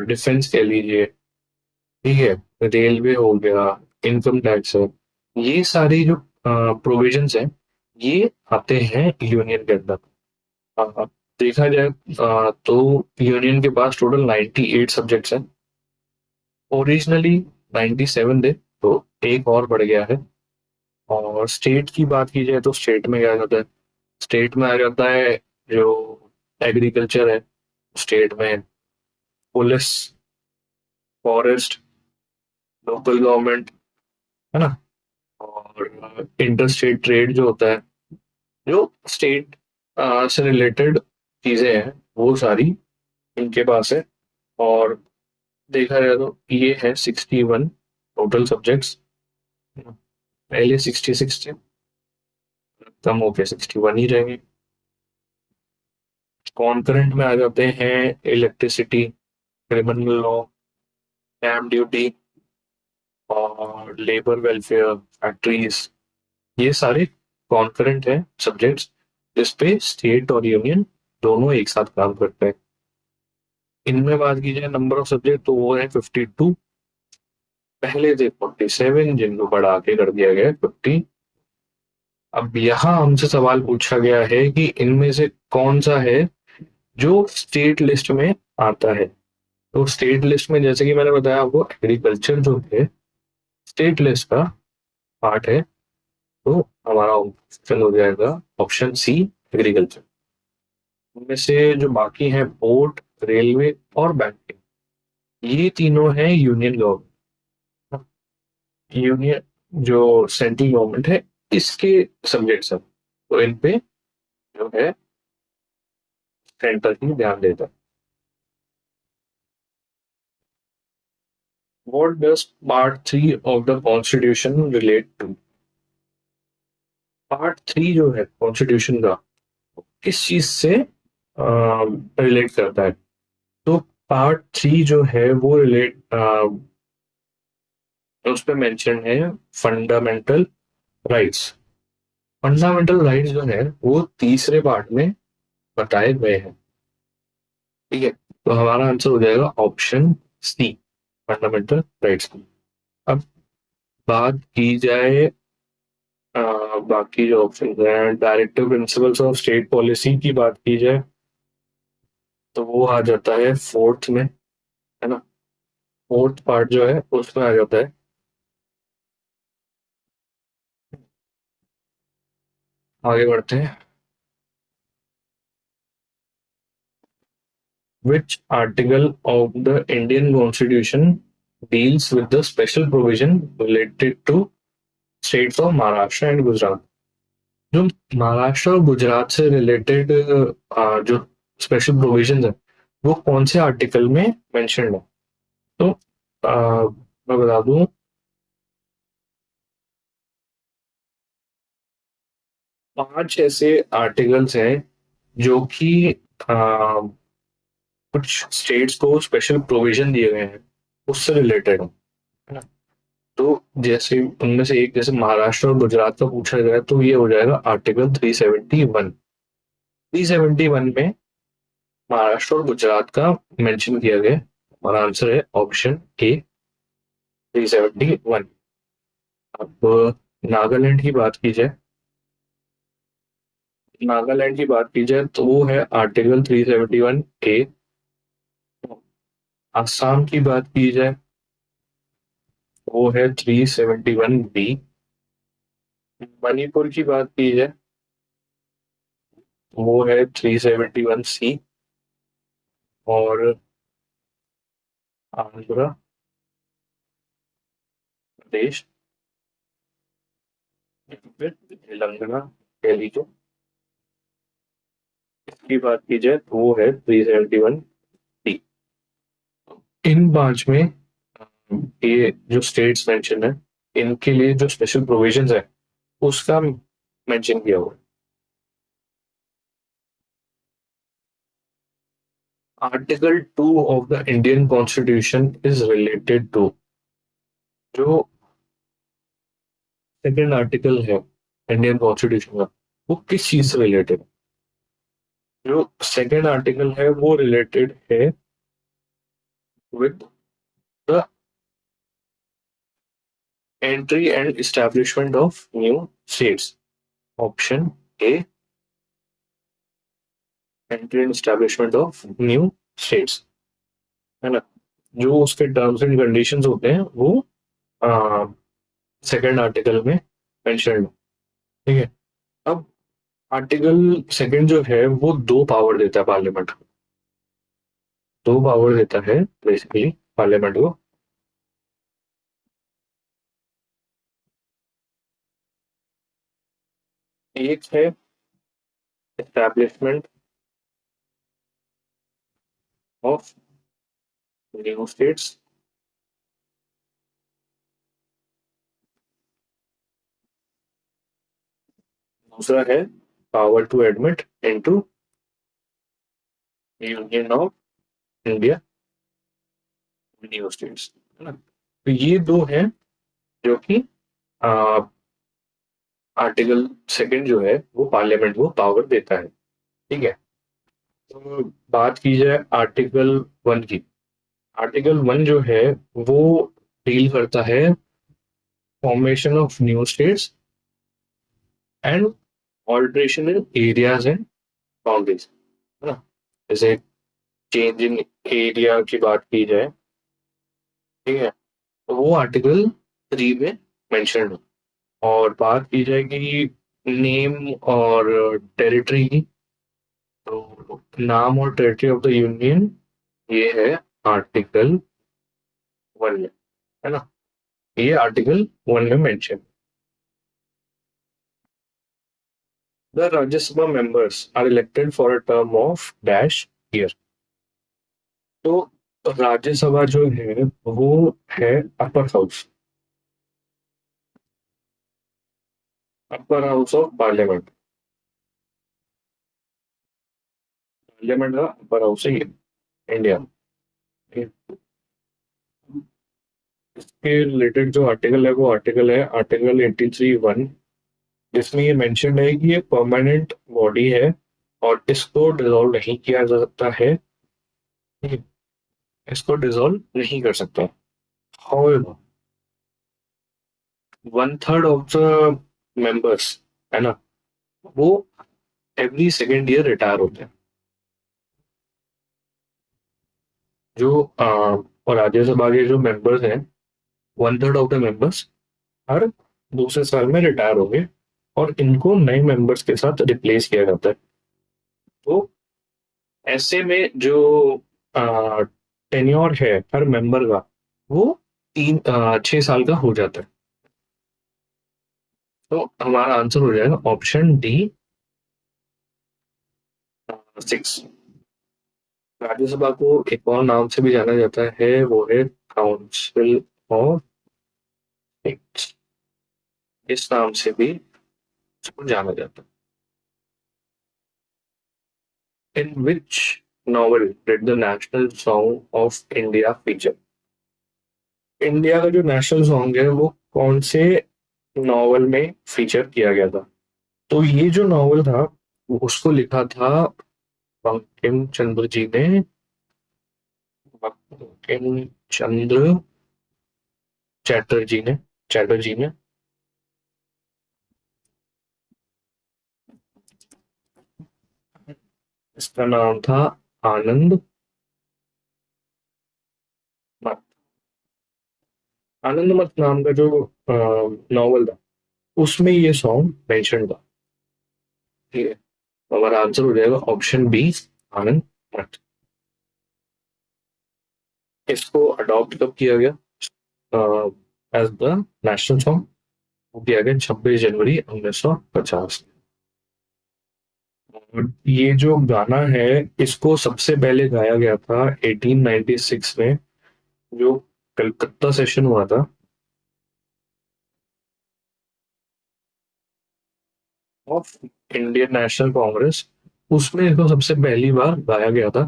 डिफेंस कह लीजिए, ठीक है, रेलवे हो गया, इनकम टैक्स है। ये सारी जो प्रोविजंस हैं ये आते हैं यूनियन के अंदर। अ, देखा जाए तो यूनियन के पास टोटल 98 सब्जेक्ट्स हैं। ओरिजिनली 97 थे, तो एक और बढ़ गया है। और स्टेट की बात की जाए तो स्टेट में क्या आ जाता है? स्टेट में आ जाता है जो एग्रीकल्चर है, स्टेट में पुलिस, फॉरेस्ट, लोकल गवर्नमेंट, है ना। और इंटर स्टेट ट्रेड जो होता है, जो स्टेट से रिलेटेड चीजें हैं वो सारी इनके पास है। और देखा जाए तो ये है 61 टोटल सब्जेक्ट्स। पहले 66 थे, कम होके 61 ही रहेंगे। कॉन्करेंट में आ जाते हैं electricity, criminal law, stamp duty और लेबर वेलफेयर, फैक्ट्रीज। ये सारे कॉन्करेंट हैं सब्जेक्ट्स जिसपे स्टेट और यूनियन दोनों एक साथ काम करते हैं। इनमें बात की जाए नंबर ऑफ सब्जेक्ट तो वो है 52। पहले थे 47 जिनको बढ़ा के कर दिया गया 50। अब यहाँ हमसे सवाल पूछा गया है कि इनमें से कौन सा है जो स्टेट लिस्ट में आता है। तो स्टेट लिस्ट में जैसे कि मैंने बताया आपको, एग्रीकल्चर जो है स्टेट लिस्ट का पार्ट है। तो हमारा ऑप्शन हो जाएगा ऑप्शन सी, एग्रीकल्चर। उनमें से जो बाकी हैं पोर्ट, रेलवे और बैंकिंग, ये तीनों हैं यूनियन गवर्नमेंट। यूनियन जो सेंट्रल गवर्नमेंट है इसके सब्जेक्ट सब, तो इन पे जो है सेंटर ही ध्यान देता है। What does part 3 of the constitution relate to? Part 3 जो है कॉन्स्टिट्यूशन का, किस चीज से रिलेट करता है? तो पार्ट 3 जो है वो रिलेट, उस पे मेंशन है फंडामेंटल राइट्स। फंडामेंटल राइट्स जो है वो तीसरे पार्ट में बताए गए हैं। ठीक है, तो हमारा आंसर हो जाएगा ऑप्शन सी, फंडामेंटल राइट्स। अब बात की जाए बाकी जो ऑप्शन हैं, directive principles of state policy की बात की जाए तो वो आ जाता है फोर्थ में, है ना। फोर्थ पार्ट जो है उसमें आ जाता है। आगे बढ़ते हैं। Which article of the Indian Constitution deals with the special provision related to states of Maharashtra and Gujarat? जो महाराष्ट्र और गुजरात से रिलेटेड जो स्पेशल प्रोविजंस है वो कौन से आर्टिकल में मेंशन्ड है? तो मैं बता दूं, 5 ऐसे आर्टिकल्स हैं जो कि कुछ स्टेट्स को स्पेशल प्रोविजन दिए गए हैं, उससे रिलेटेड है ना। तो जैसे उनमें से एक, जैसे महाराष्ट्र और गुजरात का पूछा गया तो ये हो जाएगा आर्टिकल 371। 371 में महाराष्ट्र और गुजरात का मेंशन किया गया है। हमारा आंसर है ऑप्शन ए, 371। अब नागालैंड की बात की जाए, नागालैंड की बात की जाए तो वो है आर्टिकल 371 ए। असम की बात की जाए वो है 371 बी। मणिपुर की बात की जाए वो है 371 सी। और आंध्र प्रदेश, फिर तेलंगाना, दिल्ली जो इसकी बात की जाए तो वो है 371 डी। इन 5 में ये जो स्टेट्स मेंशन है इनके लिए जो स्पेशल प्रोविजंस है उसका मेंशन किया हुआ है। Article 2 of the Indian constitution is related to, जो सेकेंड आर्टिकल है इंडियन कॉन्स्टिट्यूशन का, वो किस चीज से रिलेटेड है? जो सेकेंड आर्टिकल है वो रिलेटेड है with the entry and establishment of new states. Option A, entry and establishment of new states, है ना। जो उसके टर्म्स एंड कंडीशंस होते हैं वो सेकेंड आर्टिकल में मेंशन है। ठीक है, अब आर्टिकल सेकेंड जो है वो दो पावर देता है पार्लियामेंट को। दो पावर देता है बेसिकली पार्लियामेंट को। एक है एस्टैब्लिशमेंट ऑफ न्यू स्टेट्स, दूसरा है power to admit into union of India new states, है ना। तो ये दो हैं जो कि आर्टिकल सेकंड जो है वो पार्लियामेंट को पावर देता है। ठीक है, तो बात की जाए आर्टिकल 1 की। आर्टिकल 1 जो है वो डील करता है formation of new states and alteration in areas and boundaries, है ना। जैसे चेंज इन एरिया की बात की जाए, ठीक है, तो वो आर्टिकल 3 में मेंशन्ड है। और बात की जाएगी नेम और टेरिटरी की, तो नाम और टेरिटरी ऑफ द यूनियन ये है आर्टिकल 1 में, है ना, ये आर्टिकल 1 में mention. The Rajya Sabha members are elected for a term of dash year. तो राज्यसभा जो है वो है upper house, upper house of parliament. Parliament का अपर हाउस है ये इंडिया। ठीक है? इसके रिलेटेड जो आर्टिकल है वो आर्टिकल है आर्टिकल 83(1), जिसमें ये मेंशन है कि ये परमानेंट बॉडी है और इसको डिसॉल्व नहीं किया जा सकता है। ठीक है? इसको डिसॉल्व नहीं कर सकता। हाउएवर 1/3 ऑफ द मेंबर्स, है ना, वो एवरी सेकेंड ईयर रिटायर होते हैं। जो और राज्यसभा के जो मेंबर्स हैं, 1/3 ऑफ द मेंबर्स हर दूसरे साल में रिटायर होंगे और इनको नए मेंबर्स के साथ रिप्लेस किया जाता है। तो ऐसे में जो टेन्योर है हर मेंबर का, वो 6 साल का हो जाता है। तो हमारा आंसर हो जाएगा ऑप्शन डी, 6। राज्यसभा को एक और नाम से भी जाना जाता है, वो है काउंसिल ऑफ स्टेट्स। इस नाम से भी इसको जाना जाता है। In which novel did the national song of India feature. India का जो नेशनल सॉन्ग है वो कौन से नॉवल में फीचर किया गया था। तो ये जो नॉवल था उसको लिखा था बंकिम चंद्र जी ने, बंकिम चंद्र चैटर्जी ने, चैटर्जी ने। इसका नाम था आनंद मत। आनंद मत नाम का जो नॉवल था उसमें ये सॉन्ग मेंशन था। ठीक है, तो हमारा आंसर हो जाएगा ऑप्शन बी, आनंद मत। इसको अडॉप्ट कब किया गया एज द नेशनल सॉन्ग, वो किया गया 26 जनवरी 1950। और ये जो गाना है इसको सबसे पहले गाया गया था 1896 में, जो कलकत्ता सेशन हुआ था ऑफ इंडियन नेशनल कांग्रेस, उसमें इसको सबसे पहली बार गाया गया था।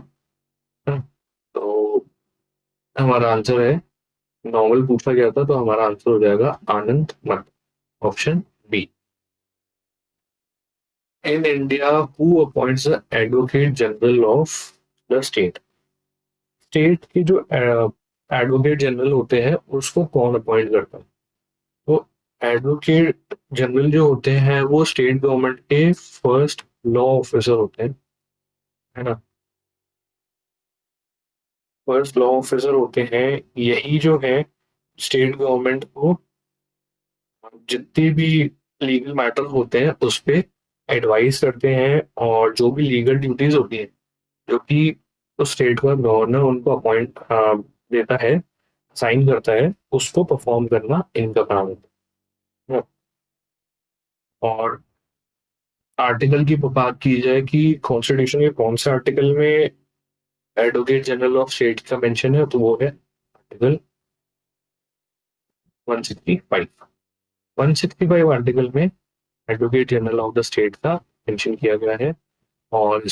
हाँ, तो हमारा आंसर है, नॉवल पूछा गया था तो हमारा आंसर हो जाएगा Anand Math, option B. In India who appoints the advocate general of the state. State के जो एडवोकेट जनरल होते हैं उसको कौन अपॉइंट करता है। तो एडवोकेट जनरल जो होते हैं वो स्टेट गवर्नमेंट के फर्स्ट लॉ ऑफिसर होते हैं, है ना। फर्स्ट लॉ ऑफिसर होते हैं, यही जो है स्टेट गवर्नमेंट को जितने भी लीगल मैटर होते हैं उस पे एडवाइस करते हैं, और जो भी लीगल ड्यूटीज होती है जो कि उस स्टेट का गवर्नर उनको अपॉइंट देता है, साइन करता है, उसको परफॉर्म करना इनका काम है। और आर्टिकल की बात की जाए कि कॉन्स्टिट्यूशन के कौन से आर्टिकल में एडवोकेट जनरल ऑफ स्टेट का मेंशन है, तो वो है आर्टिकल 165। 165 आर्टिकल में advocate general of the state का मेंशन किया गया है। और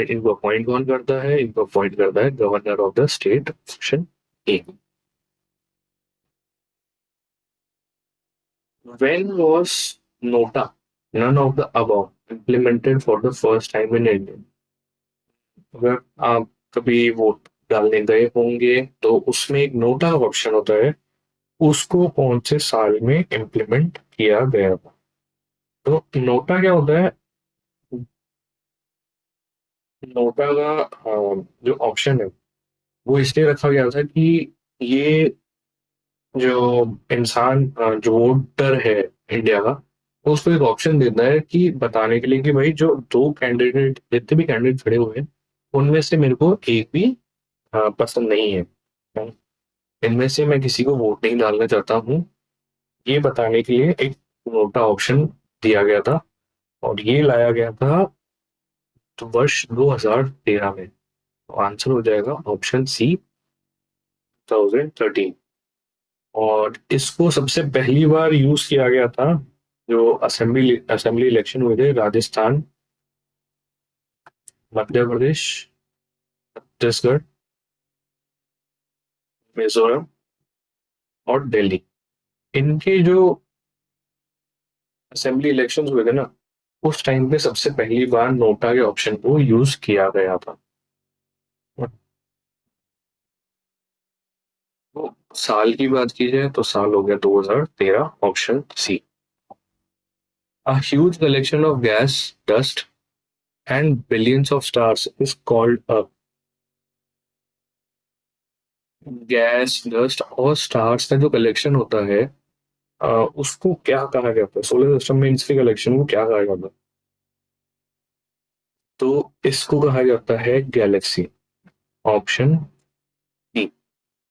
इनको अपॉइंट कौन करता है, इनको अपॉइंट करता है governor of the state, option A. When was Nota, none of the above, implemented for the first time in India? अगर आप कभी वोट डालने गए होंगे तो उसमें एक नोटा का ऑप्शन होता है, उसको कौन से साल में इम्प्लीमेंट किया गया था। तो नोटा क्या होता है, नोटा का जो ऑप्शन है वो इसलिए रखा गया था कि ये जो इंसान जो वोटर है इंडिया का, तो उसको एक ऑप्शन देता है कि बताने के लिए कि भाई जो दो कैंडिडेट जितने भी कैंडिडेट खड़े हुए हैं उनमें से मेरे को एक भी पसंद नहीं है। इनमें से मैं किसी को वोट नहीं डालना चाहता हूँ, ये बताने के लिए एक नोटा ऑप्शन दिया गया था। और ये लाया गया था तो वर्ष 2013 में। तो आंसर हो जाएगा ऑप्शन सी, 2013। और इसको सबसे पहली बार यूज किया गया था जो असेंबली असेंबली इलेक्शन हुए थे राजस्थान, मध्य प्रदेश, छत्तीसगढ़, मिजोरम और दिल्ली। इनके जो असेंबली इलेक्शंस हुए थे ना, उस टाइम पे सबसे पहली बार नोटा के ऑप्शन को यूज किया गया था। तो साल की बात की जाए तो साल हो गया 2013, option C. A huge collection of gas, dust, and billions of stars is called a gas, dust और स्टार्स का जो कलेक्शन होता है, उसको क्या कहा जाता है? सोलर सिस्टम में इसके कलेक्शन को क्या कहा जाता है? तो इसको कहा जाता है गैलेक्सी, ऑप्शन डी,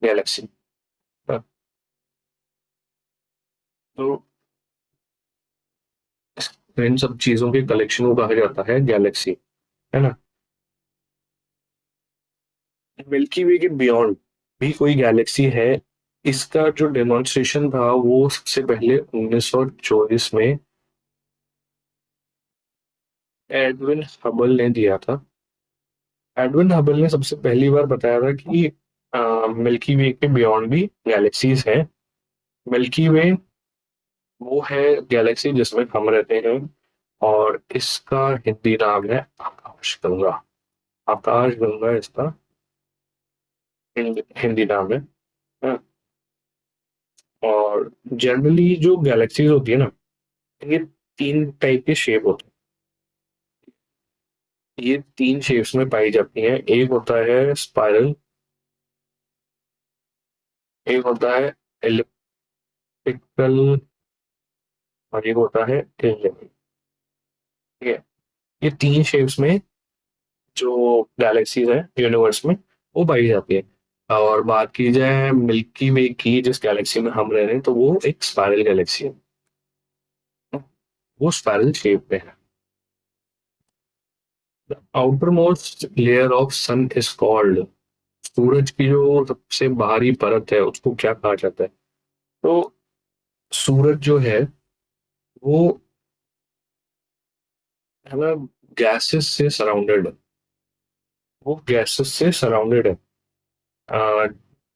गैलेक्सी। तो इन सब चीजों के कलेक्शन को कहा जाता है गैलेक्सी, है ना। मिल्की वे के बियॉन्ड भी कोई गैलेक्सी है। इसका जो डेमोन्स्ट्रेशन था वो सबसे पहले 1924 में एडविन हबल ने दिया था। एडविन हबल ने सबसे पहली बार बताया था कि मिल्की वे के बियॉन्ड भी गैलेक्सीज हैं। मिल्की वे वो है गैलेक्सी जिसमें हम रहते हैं, और इसका हिंदी नाम है आकाश गंगा। आकाश गंगा इसका हिंदी नाम है। हाँ। और जनरली जो गैलेक्सीज होती है ना, ये तीन टाइप के शेप होते हैं। ये तीन शेप्स में पाई जाती हैं। एक होता है स्पाइरल, एक होता है एलिप्टिकल, और एक होता है elliptical। ठीक है। ये तीन शेप्स में जो गैलेक्सीज है यूनिवर्स में वो पाई जाती है। और बात की जाए मिल्की वे की, जिस गैलेक्सी में हम रह रहे हैं, तो वो एक स्पाइरल गैलेक्सी है। वो स्पाइरल शेप पे है। The outermost layer of sun is called, सूरज की जो सबसे बाहरी परत है उसको क्या कहा जाता है? तो सूरज जो है वो है ना, गैसेस से सराउंडेड है। वो गैसेस से सराउंडेड है। आ,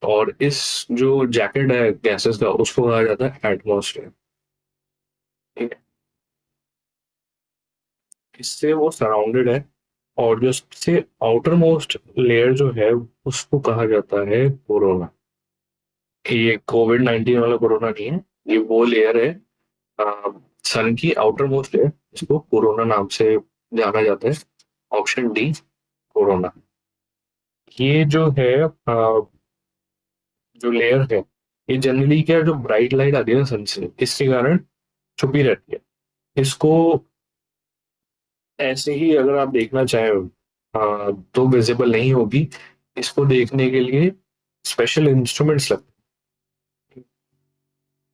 और इस जो जैकेट है गैसेस का उसको कहा जाता है एटमॉस्फेयर। ठीक है। इससे वो सराउंडेड है। और जो सबसे आउटर मोस्ट लेयर जो है उसको कहा जाता है कोरोना। ये कोविड 19 वाला कोरोना नहीं है, ये वो लेयर है सन की आउटर मोस्ट लेयर, इसको कोरोना नाम से जाना जाता है। Option D, corona. ये जो है जो लेयर है, ये जनरली क्या, जो ब्राइट लाइट आती है ना सन से, इसके कारण छुपी रहती है। इसको ऐसे ही अगर आप देखना चाहें तो विजिबल नहीं होगी। इसको देखने के लिए स्पेशल इंस्ट्रूमेंट्स लगते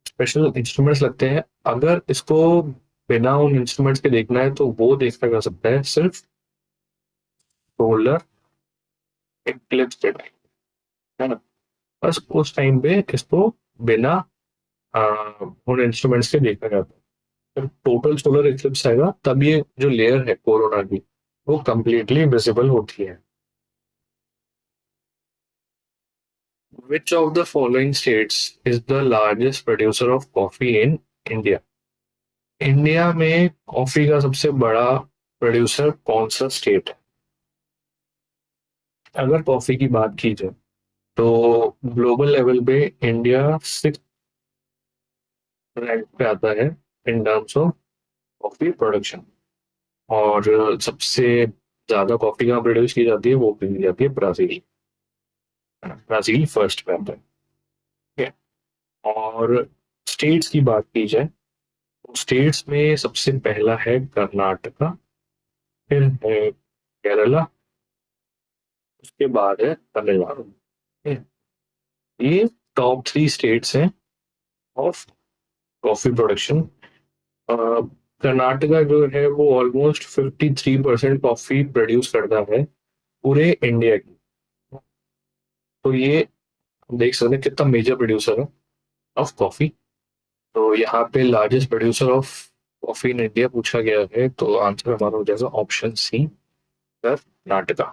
स्पेशल इंस्ट्रूमेंट्स लगते हैं। अगर इसको बिना उन इंस्ट्रूमेंट्स के देखना है तो वो देखा जा सकता है सिर्फ सोलर एक्लिप्स के टाइम, है ना। बस उस टाइम पे इसको बिना आ, उन इंस्ट्रूमेंट्स के देखा जाता है। जब टोटल सोलर एक्लिप्स आएगा तब ये जो लेयर है कोरोना की वो कंप्लीटली विजिबल होती है। Which of the following states is the largest producer of coffee in India? India में कॉफी का सबसे बड़ा प्रोड्यूसर कौन सा स्टेट है? अगर कॉफी की बात की जाए तो ग्लोबल लेवल पे इंडिया 6 रैंक पे आता है in terms of coffee production. और सबसे ज्यादा कॉफी कहाँ प्रोड्यूस की जाती है, वो की जाती है ब्राजील। ब्राजील फर्स्ट पे आता है। ठीक है। और स्टेट्स की बात की जाए तो स्टेट्स में सबसे पहला है कर्नाटका, फिर है केरला, उसके बाद है तमिलनाडु। ठीक है। ये टॉप थ्री स्टेट्स हैं ऑफ कॉफी प्रोडक्शन। कर्नाटका जो है वो ऑलमोस्ट 53% कॉफी प्रोड्यूस करता है पूरे इंडिया की। तो ये हम देख सकते हैं कितना मेजर प्रोड्यूसर है ऑफ कॉफी। तो यहाँ पे largest producer of coffee in India पूछा गया है, तो आंसर हमारा हो जाएगा option C, Karnataka.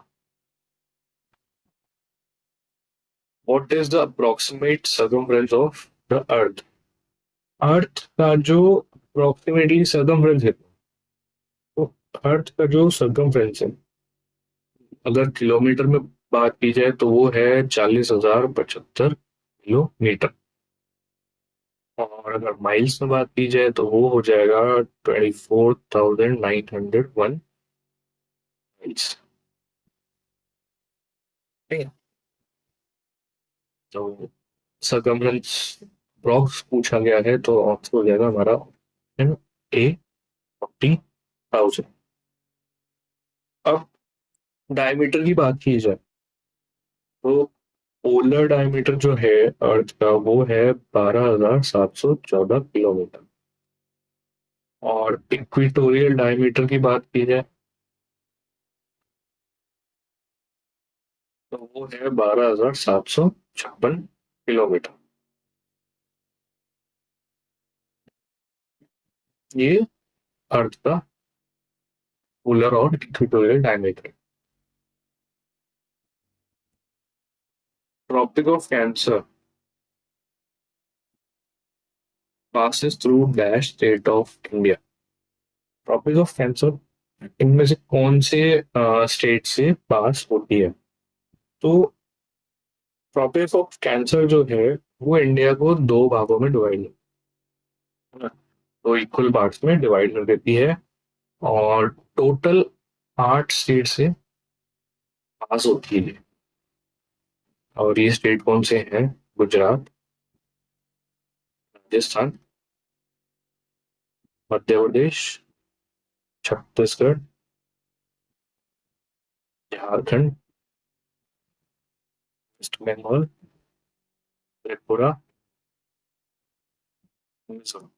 What is the approximate circumference of the earth? Earth का जो अप्रोक्सीमेटली सर्कमफ्रेंस है, तो अर्थ का जो सर्कमफ्रेंस है, अगर किलोमीटर में बात की जाए तो वो है 40,075 किलोमीटर। और अगर माइल्स में बात की जाए तो वो हो जाएगा 24,901 माइल्स। ठीक है। तो सरकमफ्रेंस अप्रॉक्स पूछा गया है, तो आंसर हो जाएगा हमारा ऑप्शन ए, 40,000। अब डायमीटर की बात की जाए तो पोलर डायमीटर जो है अर्थ का वो है 12,714 किलोमीटर। और इक्वेटोरियल डायमीटर की बात की जाए तो वो है 12,756 किलोमीटर। ये अर्थ का पोलर और equatorial diameter. Tropic of Cancer passes through dash state of India. Tropic of Cancer इनमें से कौन से स्टेट से पास होती है? तो ट्रॉपिक ऑफ कैंसर जो है वो इंडिया को दो भागों में डिवाइड है ना, तो इक्वल पार्ट्स में डिवाइड कर देती है। और टोटल 8 स्टेट से पास होती है। और ये स्टेट कौन से हैं? गुजरात, राजस्थान, मध्य प्रदेश, छत्तीसगढ़, झारखंड, वेस्ट बंगाल, त्रिपुरा, मिजोरम।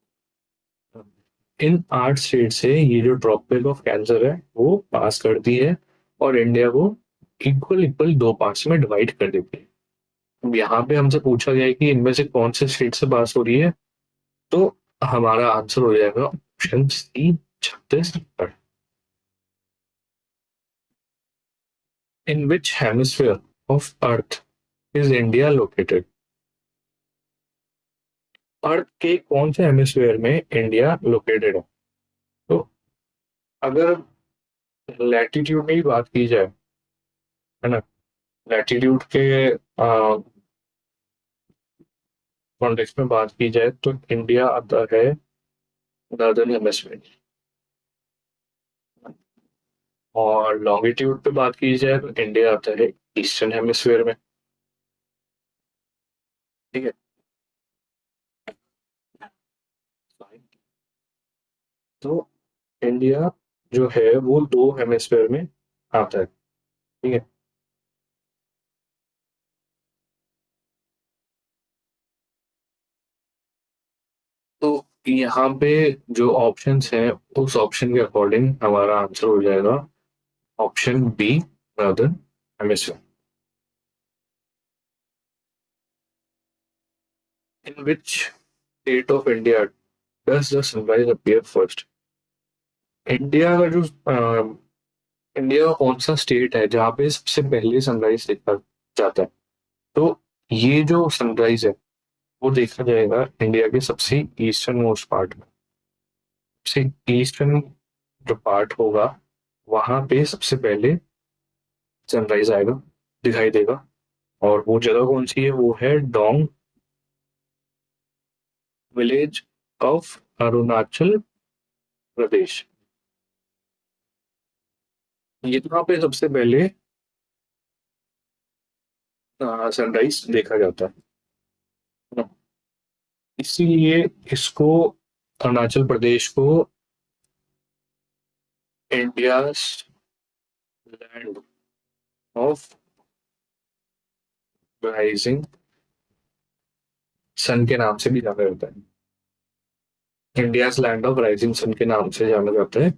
इन 8 स्टेट से ये जो ट्रॉपिक ऑफ कैंसर है वो पास करती है, और इंडिया को इक्वल इक्वल दो पार्ट्स में डिवाइड कर देती है। अब यहाँ पे हमसे पूछा गया है कि इनमें से कौन से स्टेट से पास हो रही है, तो हमारा आंसर हो जाएगा option C, Chhattisgarh. In which hemisphere of earth is India located? Earth के कौन से हेमिस्फीयर में इंडिया लोकेटेड है? तो अगर लैटिट्यूड की बात की जाए, है ना, लैटिट्यूड के कॉन्टेक्स्ट में बात की जाए तो इंडिया आता है नॉर्दर्न हेमिस्फीयर। और लॉन्गिट्यूड पे बात की जाए तो इंडिया आता है ईस्टर्न हेमिस्फीयर में। ठीक है। तो इंडिया जो है वो दो हेमिस्फीयर में आता है। ठीक है। तो यहाँ पे जो ऑप्शंस हैं उस ऑप्शन के अकॉर्डिंग हमारा आंसर हो जाएगा option B, northern hemisphere. In which state of India does the sunrise appear first? India का जो इंडिया का कौन सा स्टेट है जहाँ पे सबसे पहले सनराइज देखा जाता है? तो ये जो सनराइज है वो देखा जाएगा इंडिया के सबसे ईस्टर्न मोस्ट पार्ट में। सबसे ईस्टर्न जो पार्ट होगा वहां पे सबसे पहले सनराइज आएगा, दिखाई देगा। और वो जगह कौन सी है? वो है Dong village of Arunachal Pradesh. यहाँ पे सबसे पहले सनराइज देखा जाता है। इसीलिए इसको, अरुणाचल प्रदेश को, India land of rising sun के नाम से भी जाना जाता है। India land of rising sun के नाम से जाना जाता है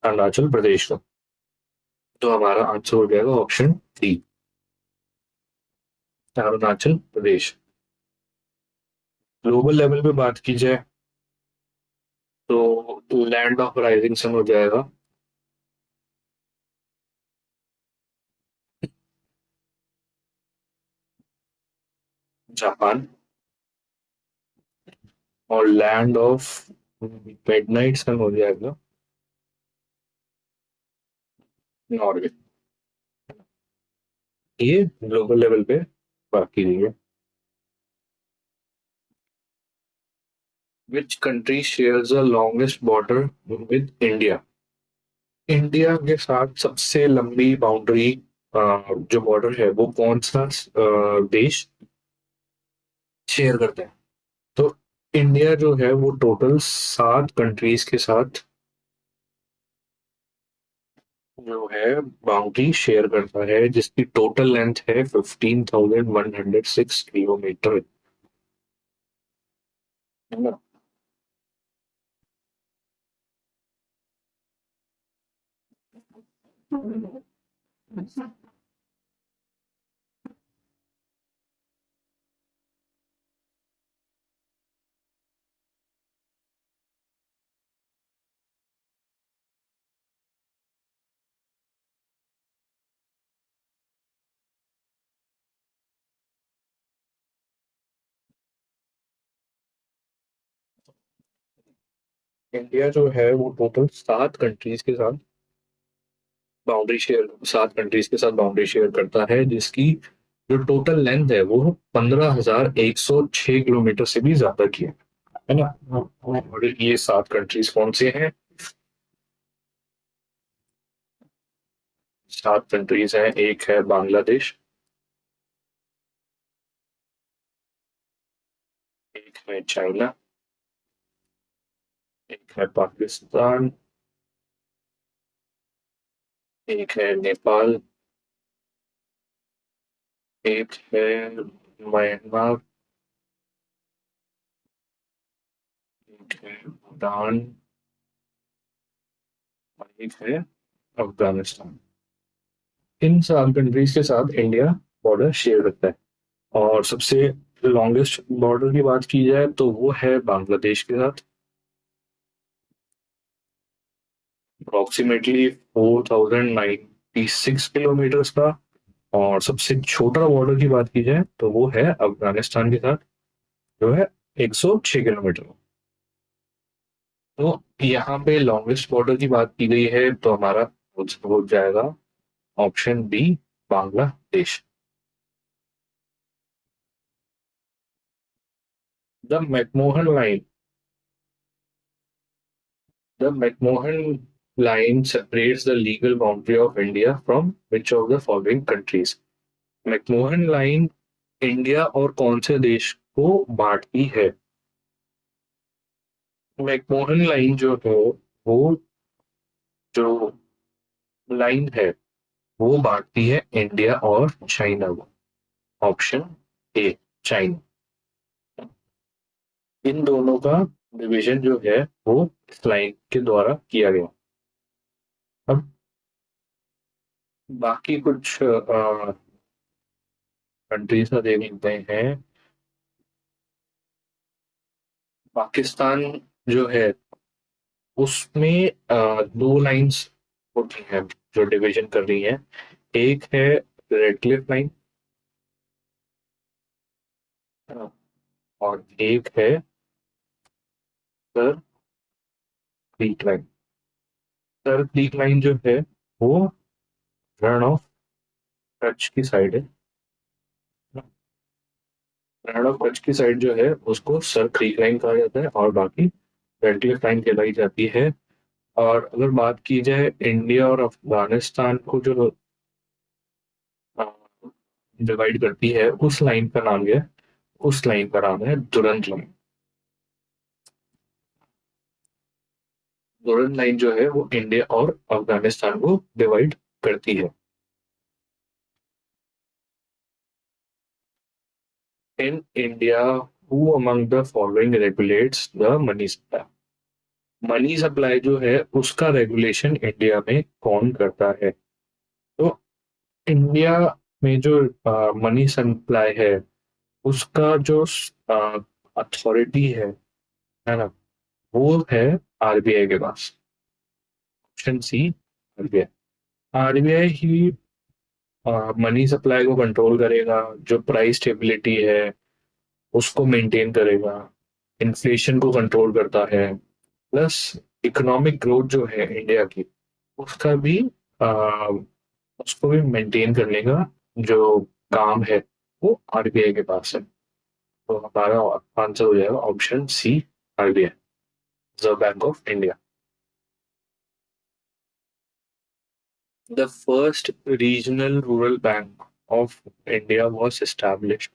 अरुणाचल प्रदेश को। तो हमारा आंसर हो जाएगा option D, Arunachal Pradesh. Global level पे बात की जाए तो लैंड ऑफ राइजिंग सन हो जाएगा जापान, और लैंड ऑफ मिडनाइट सन हो जाएगा नॉर्वे। ये ग्लोबल लेवल पे बात की गई है। Which country shares the longest border with India? India के साथ सबसे लंबी बाउंड्री, जो बॉर्डर है, वो कौन सा देश शेयर करता है? तो इंडिया जो है वो टोटल 7 कंट्रीज के साथ जो है बाउंड्री शेयर करता है, जिसकी टोटल लेंथ है 15,106 किलोमीटर। है ना? इंडिया जो है वो टोटल 7 कंट्रीज के साथ बाउंड्री शेयर 7 कंट्रीज के साथ बाउंड्री शेयर करता है, जिसकी जो टोटल लेंथ है वो 15,106 किलोमीटर से भी ज्यादा की है ना? और ये 7 कंट्रीज कौन से हैं? 7 कंट्रीज हैं। एक है बांग्लादेश, एक है चाइना, एक है पाकिस्तान, एक है नेपाल, एक है म्यांमार, एक है भूटान, और एक है अफगानिस्तान। इन 7 कंट्रीज के साथ इंडिया बॉर्डर शेयर करता है। और सबसे लॉन्गेस्ट बॉर्डर की बात की जाए तो वो है बांग्लादेश के साथ, अप्रोक्सीमेटली 4,096 किलोमीटर का। और सबसे छोटा बॉर्डर की बात की जाए तो वो है अफगानिस्तान के साथ, जो है 106 किलोमीटर। तो यहाँ पे लॉन्गेस्ट बॉर्डर की बात की गई है, तो हमारा हो जाएगा option B, Bangladesh. The McMahon line the McMahon line separates the legal boundary of India from which of the following countries? McMahon line India और कौन से देश को बांटती है? मैकमोहन लाइन जो है वो जो लाइन है वो बांटती है इंडिया और चाइना को। Option A, China. इन दोनों का डिवीजन जो है वो इस लाइन के द्वारा किया गया। अब बाकी कुछ कंट्रीज का देख लेते हैं। पाकिस्तान जो है उसमें 2 लाइंस होती हैं जो डिवीजन कर रही हैं। एक है रेड क्लिफ लाइन, और एक है sir creek line. Sir creek line जो है वो रण ऑफ कच्छ की साइड है। रण ऑफ कच्छ की साइड जो है उसको सर क्रीक लाइन कहा जाता है, और बाकी रेड क्लिफ लाइन कहलाई जाती है और अगर बात की जाए इंडिया और अफगानिस्तान को जो डिवाइड करती है, उस लाइन का नाम है, उस लाइन का नाम है दुरंत लाइन। दुरंत लाइन जो है वो इंडिया और अफगानिस्तान को डिवाइड करती है। इन India, who among the following regulates the money supply? Money supply जो है उसका रेगुलेशन इंडिया में कौन करता है? तो इंडिया में जो मनी सप्लाई है उसका जो अथॉरिटी है ना, वो है आरबीआई के पास। Option C, RBI. आरबीआई ही मनी सप्लाई को कंट्रोल करेगा, जो प्राइस स्टेबिलिटी है उसको मेंटेन करेगा, इन्फ्लेशन को कंट्रोल करता है, प्लस इकोनॉमिक ग्रोथ जो है इंडिया की उसका भी आ, उसको भी मेंटेन करने का जो काम है वो आरबीआई के पास है। तो हमारा आंसर हो जाएगा option C, RBI, reserve bank of India. The first regional rural bank of India was established.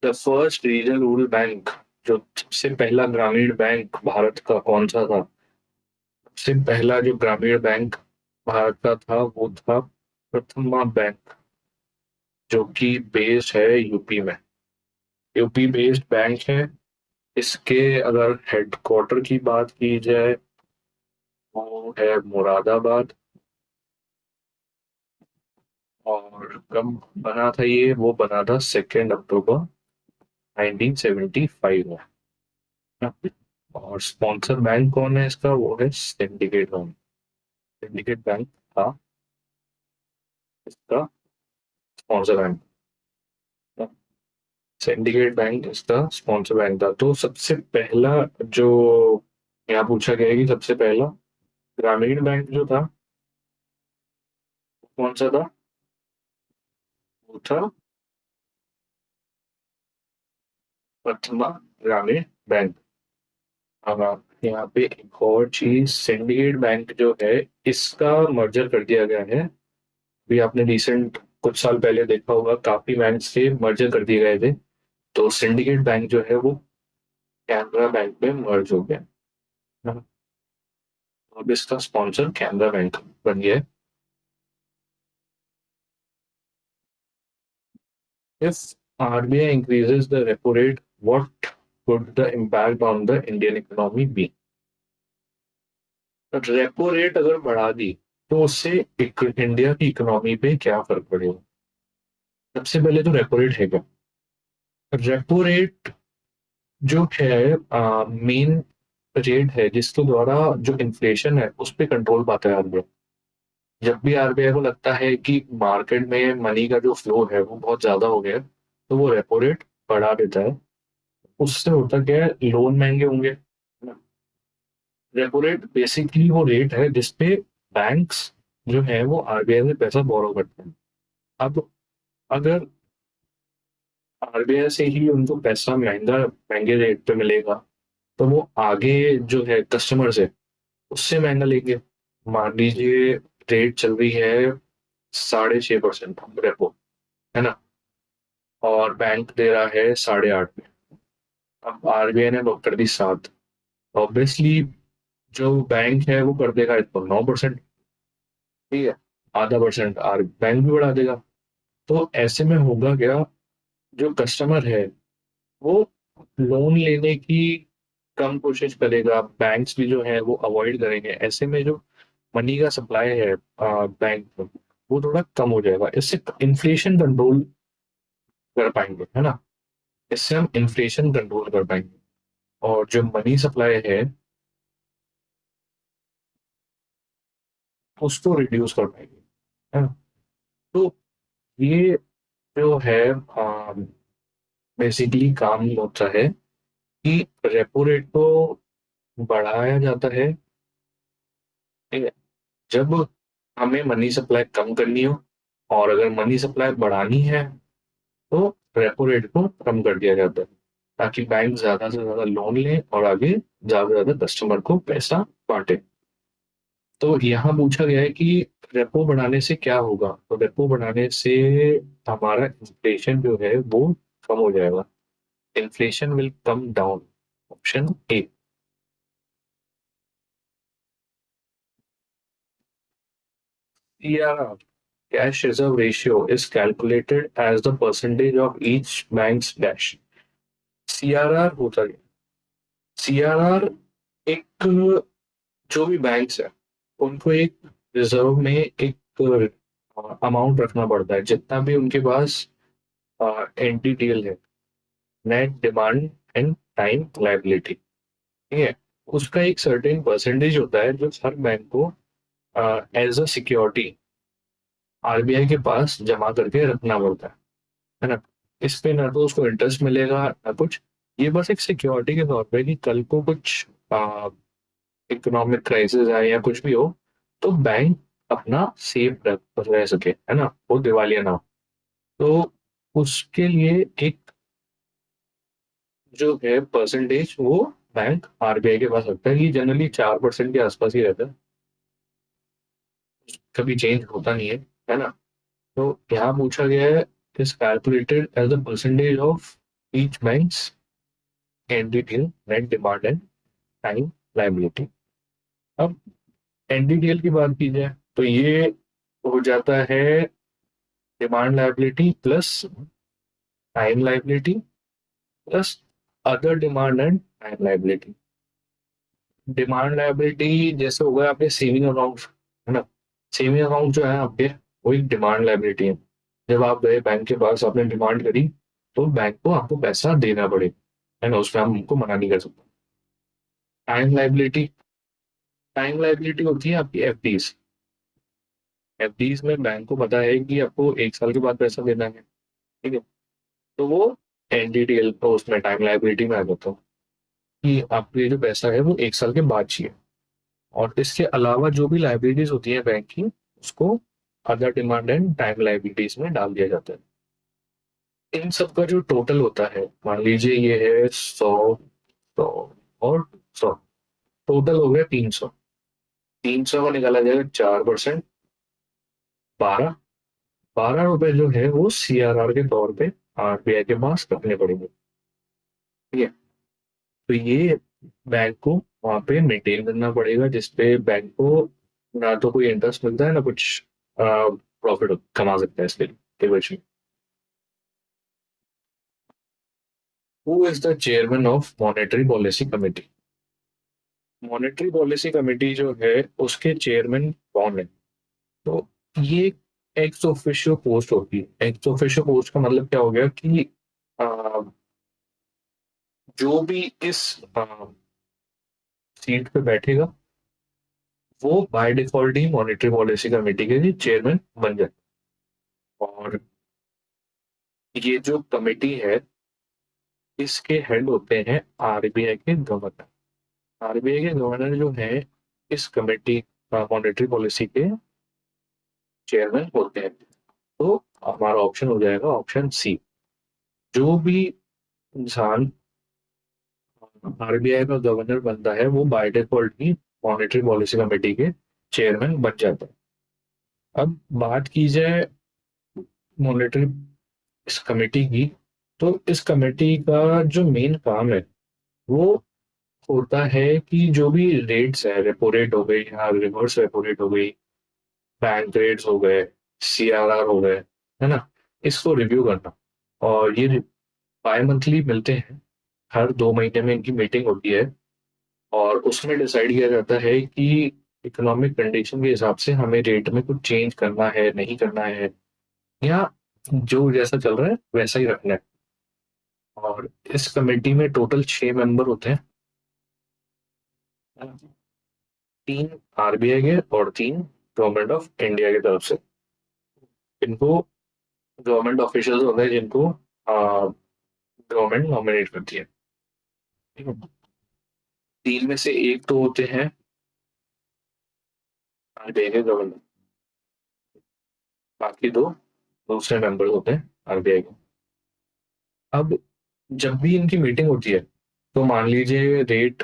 The first regional rural bank, जो सबसे पहला ग्रामीण बैंक भारत का कौन सा था? सबसे पहला जो ग्रामीण बैंक भारत का था वो था प्रथमा बैंक, जो कि बेस्ड है यूपी में। यूपी बेस्ड बैंक है। इसके अगर हेडक्वार्टर की बात की जाए वो है मुरादाबाद। और कब बना था ये? वो बना था 2 अक्टूबर 1975 में। और स्पॉन्सर बैंक कौन है इसका? वो है सिंडिकेट बैंक। सिंडिकेट बैंक था इसका स्पॉन्सर बैंक। सिंडिकेट बैंक इसका स्पॉन्सर बैंक था। तो सबसे पहला जो यहाँ पूछा गया है कि सबसे पहला ग्रामीण बैंक जो था कौन सा था? वो था प्रथमा ग्रामीण बैंक। अब आप यहाँ पे एक और चीज, सिंडिकेट बैंक जो है इसका मर्जर कर दिया गया है। भी आपने रिसेंट कुछ साल पहले देखा होगा, काफी बैंक से मर्जर कर दिए गए थे। तो सिंडिकेट बैंक जो है वो कैनरा बैंक में मर्ज हो गया। हाँ, तो अब इसका स्पॉन्सर कैनरा बैंक बन गया है। If RBI increases the repo rate, what could the impact on the Indian economy be? Repo rate अगर बढ़ा दी तो उससे इंडिया की इकोनॉमी पे क्या फर्क पड़ेगा? सबसे पहले तो रेपो रेट है क्या? रेपो रेट जो है मेन रेट है जिसके द्वारा जो इन्फ्लेशन है उस पर कंट्रोल पाता है आरबीआई। जब भी आरबीआई को लगता है कि मार्केट में मनी का जो फ्लो है वो बहुत ज्यादा हो गया है, तो वो रेपो रेट बढ़ा देता है। उससे होता क्या है, लोन महंगे होंगे। रेपो रेट बेसिकली वो रेट है जिसपे बैंक्स जो है वो आरबीआई से पैसा बोरो करते हैं। अब अगर आरबीआई से ही उनको पैसा महंगा महंगे रेट पे मिलेगा तो वो आगे जो है कस्टमर से उससे महंगा लेंगे। मान लीजिए रेट चल रही है 6.5% रेपो, है ना, और बैंक दे रहा है 8.5 में। अब आरबीआई ने कर दी 7। ऑब्वियसली जो बैंक है वो कर देगा इसको 9%। ठीक है, आधा परसेंट आर बैंक भी बढ़ा देगा। तो ऐसे में होगा क्या, जो कस्टमर है वो लोन लेने की कम कोशिश करेगा, बैंक्स भी जो है वो अवॉइड करेंगे। ऐसे में जो मनी का सप्लाई है बैंक में वो थोड़ा कम हो जाएगा। इससे इन्फ्लेशन कंट्रोल कर पाएंगे, है ना। इससे हम इन्फ्लेशन कंट्रोल कर पाएंगे और जो मनी सप्लाई है उसको रिड्यूस कर पाएंगे, है ना। तो ये जो है बेसिकली काम होता है कि रेपो रेट को बढ़ाया जाता है, ठीक है, जब हमें मनी सप्लाई कम करनी हो। और अगर मनी सप्लाई बढ़ानी है तो रेपो रेट को कम कर दिया जाता है। ताकि बैंक ज्यादा से ज्यादा लोन ले और आगे ज्यादा से ज्यादा कस्टमर को पैसा बांटे। तो यहाँ पूछा गया है कि रेपो बढ़ाने से क्या होगा। तो रेपो बढ़ाने से हमारा इन्फ्लेशन जो है वो कम हो जाएगा। Inflation will come down. Option A. CRR, cash reserve ratio, is calculated as the percentage of each bank's dash. CRR होता है, CRR एक, जो भी बैंक्स है उनको एक रिजर्व में एक अमाउंट रखना पड़ता है, जितना भी उनके पास एनटीटीएल है, net demand and time liability, ठीक है। उसका एक सर्टेन परसेंटेज होता है जो हर बैंक को एज अ सिक्योरिटी आरबीआई के पास जमा करके रखना पड़ता है ना। इस पे ना तो उसको इंटरेस्ट मिलेगा ना कुछ। ये बस एक सिक्योरिटी के तौर पे कि कल को कुछ इकोनॉमिक क्राइसिस आए या कुछ भी हो तो बैंक अपना सेफ रह सके, है ना, वो दिवालिया ना हो। तो उसके लिए एक जो है परसेंटेज वो बैंक आरबीआई के पास रखता है, कि जनरली 4% के आसपास ही रहता है, कभी चेंज होता नहीं है ना। तो यहाँ पूछा गया है, is calculated as a percentage of each banks NDTL, net demand and time liability. अब एनडीटीएल की बात की जाए तो ये हो जाता है demand liability plus time liability plus other demand and time liability. Demand liability जैसे हो गया आपके सेविंग अकाउंट, है ना। सेविंग अकाउंट जो है आपके, वो एक डिमांड लायबिलिटी है। जब आप गए बैंक के पास, आपने डिमांड करी, तो बैंक को आपको पैसा देना पड़े, है ना, उसमें हम उनको मना नहीं कर सकते। टाइम लायबिलिटी, टाइम लायबिलिटी होती है आपकी एफडीज। एफडीज में बैंक को पता है कि आपको 1 साल के बाद पैसा देना है, ठीक है। तो वो एनडीटीएल तो उसमें टाइम लायबिलिटी में आ जाता है कि आपको ये जो पैसा है वो 1 साल के बाद चाहिए। और इसके अलावा जो भी लाइबिलिटीज होती है बैंक की, उसको other demand and time liabilities में डाल दिया जाता है। इन सब का जो टोटल होता है, मान लीजिए ये है 100, 100 और 100, टोटल हो गया 300। 300 का निकाला जाएगा 4%, 12। 12 रुपए जो है वो सीआरआर के तौर पे आरबीआई के पास रखने पड़ेंगे, ठीक है। तो ये बैंक को वहां पे मेंटेन करना पड़ेगा, जिसपे बैंक को ना तो कोई इंटरेस्ट मिलता है ना कुछ प्रॉफिट कमा सकता है इसके लिए। Who is the chairman of monetary policy committee. Monetary policy committee जो है उसके चेयरमैन कौन है। तो ये एक्स ऑफिशियो पोस्ट होती है। एक्स ऑफिशियो पोस्ट का मतलब क्या हो गया कि अ, जो भी इस सीट पे बैठेगा वो by default he monetary policy committee के लिए चेयरमैन बन जाए। और ये जो कमेटी है इसके हेड होते हैं आरबीआई के गवर्नर। आरबीआई के गवर्नर जो है इस कमेटी मॉनेटरी पॉलिसी के चेयरमैन होते हैं। तो हमारा ऑप्शन हो जाएगा ऑप्शन सी। जो भी इंसान आरबीआई का गवर्नर बनता है वो by default he monetary policy committee के चेयरमैन बन जाता है। अब बात की जाए मॉनेटरी इस कमेटी की, तो इस कमेटी का जो मेन काम है वो होता है कि जो भी रेट्स है, रेपो रेट हो गई या रिवर्स रेपो रेट हो गई, बैंक रेट्स हो गए, सीआरआर हो गए, है ना, इसको रिव्यू करना। और ये बाय मंथली मिलते हैं, हर 2 महीने में इनकी मीटिंग होती है। और उसमें डिसाइड किया जाता है कि इकोनॉमिक कंडीशन के हिसाब से हमें रेट में कुछ चेंज करना है नहीं करना है, या जो जैसा चल रहा है वैसा ही रखना है। और इस कमेटी में टोटल 6 मेंबर होते हैं, 3 आरबीआई के और 3 गवर्नमेंट ऑफ इंडिया की तरफ से। इनको गवर्नमेंट ऑफिशियल्स होते हैं जिनको गवर्नमेंट नॉमिनेट करती है, ठीक है। 3 में से एक तो होते हैं आरबीआई के गवर्नर, बाकी 2 दूसरे मेंबर होते हैं आरबीआई के। अब जब भी इनकी मीटिंग होती है तो मान लीजिए रेट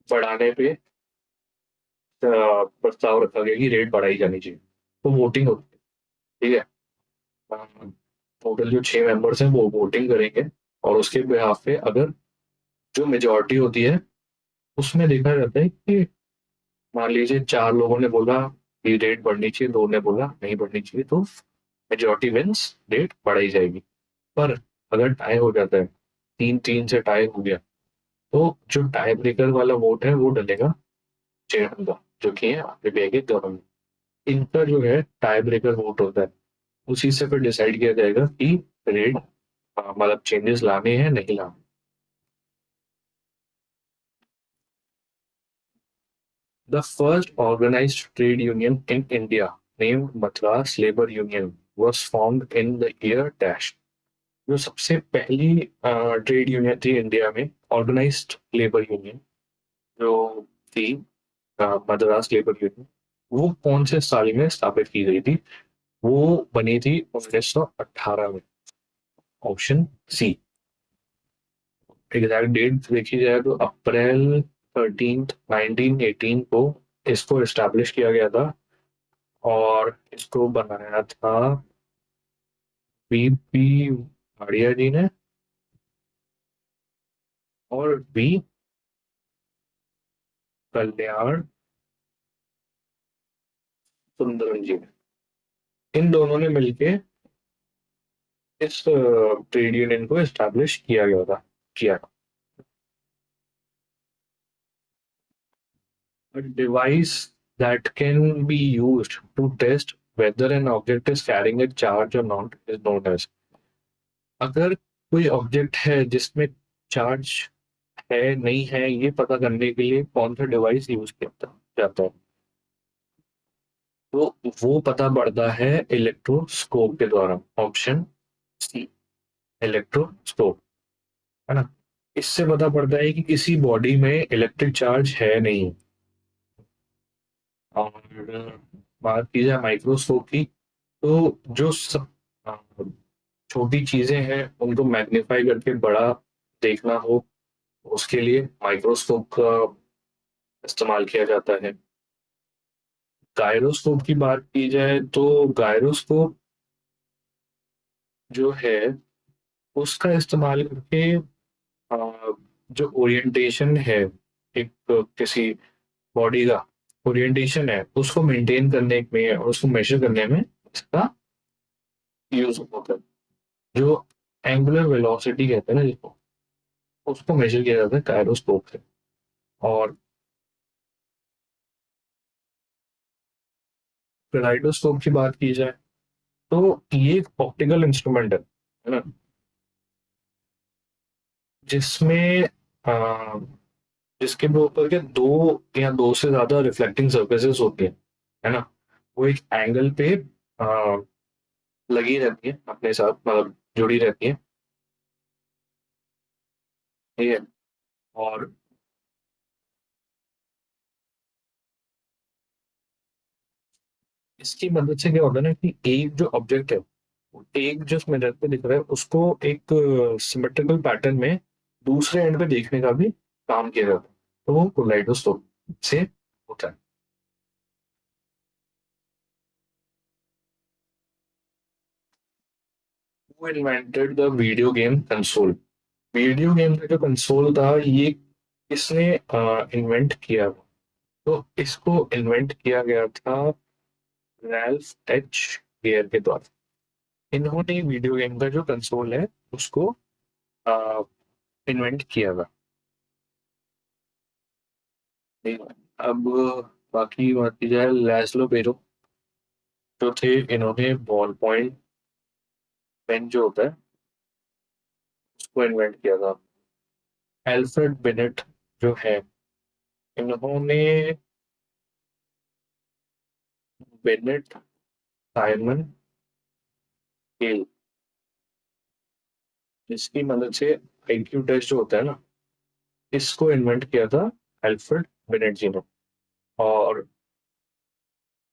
बढ़ाने पे प्रस्ताव रखा गया कि रेट बढ़ाई जानी चाहिए, तो वोटिंग होती है। ठीक है, टोटल जो 6 मेंबर्स हैं वो वोटिंग करेंगे, और उसके बिहाफ पे अगर जो मेजोरिटी होती है उसमें देखा जाता है कि मान लीजिए 4 लोगों ने बोला कि रेट बढ़नी चाहिए, 2 ने बोला नहीं बढ़नी चाहिए, तो मेजोरिटी विंस, रेट बढ़ाई जाएगी। पर अगर टाई हो जाता है, 3-3 से टाई हो गया, तो जो टाई ब्रेकर वाला वोट है वो डलेगा चेयरमैन का, जो कि है आरबीआई के गवर्नर। इनका जो है टाई ब्रेकर वोट होता है, उसी से फिर डिसाइड किया जाएगा कि रेट मतलब चेंजेस लाने हैं नहीं लाने। The first organized trade union in India, named Madras Labour Union, was formed in the year dash. जो सबसे पहली ट्रेड यूनियन थी इंडिया में, ऑर्गेनाइज्ड लेबर यूनियन जो थी, मद्रास लेबर यूनियन, वो कौन से साल में स्थापित की गई थी? वो बनी थी 1918 में। Option C. एग्जैक्ट डेट देखी जाए तो अप्रैल 13 1918 को इसको एस्टैब्लिश किया गया था, और इसको बनाया था पी भाड़िया जी ने, और बी कल्याण सुंदरम जी ने। इन दोनों ने मिलके इस ट्रेड यूनियन को एस्टैब्लिश किया गया था, किया। A device that can be used to test whether an object is carrying a charge or not is known as। अगर कोई ऑब्जेक्ट है जिसमें चार्ज है नहीं है, ये पता करने के लिए कौन सा डिवाइस यूज किया जाता है, तो वो पता पड़ता है इलेक्ट्रोस्कोप के द्वारा। ऑप्शन सी, इलेक्ट्रोस्कोप, है ना। इससे पता पड़ता है कि किसी बॉडी में इलेक्ट्रिक चार्ज है नहीं। और बात की जाए माइक्रोस्कोप की, तो जो सब अ, छोटी चीजें हैं उनको मैग्नीफाई करके बड़ा देखना हो, उसके लिए माइक्रोस्कोप का इस्तेमाल किया जाता है। गायरोस्कोप की बात की जाए तो गायरोस्कोप जो है उसका इस्तेमाल करके अ, जो ओरिएंटेशन है एक किसी बॉडी का ओरिएंटेशन है उसको मेंटेन करने में और उसको मेजर करने में इसका यूज होता है। जो एंगुलर वेलोसिटी कहते हैं ना जिसको, उसको मेजर किया जाता है गायरोस्कोप से। और पेराइडोस्कोप की बात की जाए तो ये एक ऑप्टिकल इंस्ट्रूमेंट है ना, जिसमें जिसके ऊपर के दो या दो से ज्यादा रिफ्लेक्टिंग सर्फेसेस होती है ना। वो एक एंगल पे आ, लगी रहती है अपने साथ, मतलब जुड़ी रहती है। ठीक है। और इसकी मदद से क्या होता है ना कि एक जो ऑब्जेक्ट है, एक जो मिरर पे दिख रहा है उसको एक सिमेट्रिकल पैटर्न में दूसरे एंड पे देखने का भी काम किया जाता है, तो वो कोलाइडोस्कोप से होता है। वो invented the video game console. Video game का जो कंसोल था ये किसने इन्वेंट किया? तो इसको इन्वेंट किया गया था रैल्फ एच गेयर के द्वारा। इन्होंने वीडियो गेम का जो कंसोल है उसको इन्वेंट किया था। ठीक है। अब बाकी बात की जाए, लैस्लो पेरो जो थे, इन्होंने बॉल पॉइंट पेन जो होता है उसको इन्वेंट किया था। एल्फ्रेड बिनेट जो है, इन्होंने बेनेट साइमन स्केल, जिसकी मदद से आईक्यू टेस्ट जो होता है ना, इसको इन्वेंट किया था एल्फ्रेड बिनेट जी ने। और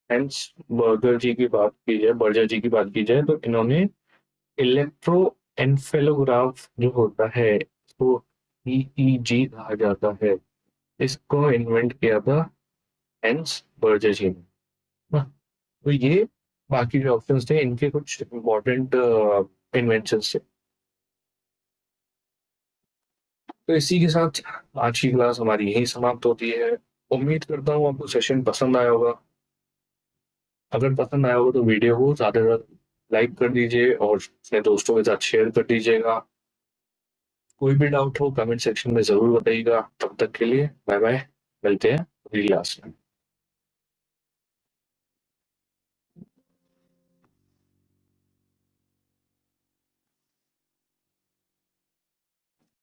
हेंस बर्गर जी की बात की जाए, बर्जर जी की बात की जाए, तो इन्होंने इलेक्ट्रो एन्सेफेलोग्राफ जो होता है इसको ईईजी कहा जाता है। इसको इन्वेंट किया था हेंस बर्जेजी ने। हाँ, तो ये बाकी जो ऑप्शंस थे इनके कुछ इंपॉर्टेंट इन्वेंशंस थे। तो इसी के साथ आज की क्लास हमारी यहीं समाप्त होती है। उम्मीद करता हूँ आपको सेशन पसंद आया होगा। अगर पसंद आया हो तो वीडियो को ज़्यादा से ज़्यादा लाइक कर दीजिए और अपने दोस्तों के साथ शेयर कर दीजिएगा। कोई भी डाउट हो कमेंट सेक्शन में ज़रूर बताइएगा। तब तक के लिए बाय बाय, मिलते हैं अगली क्लास में।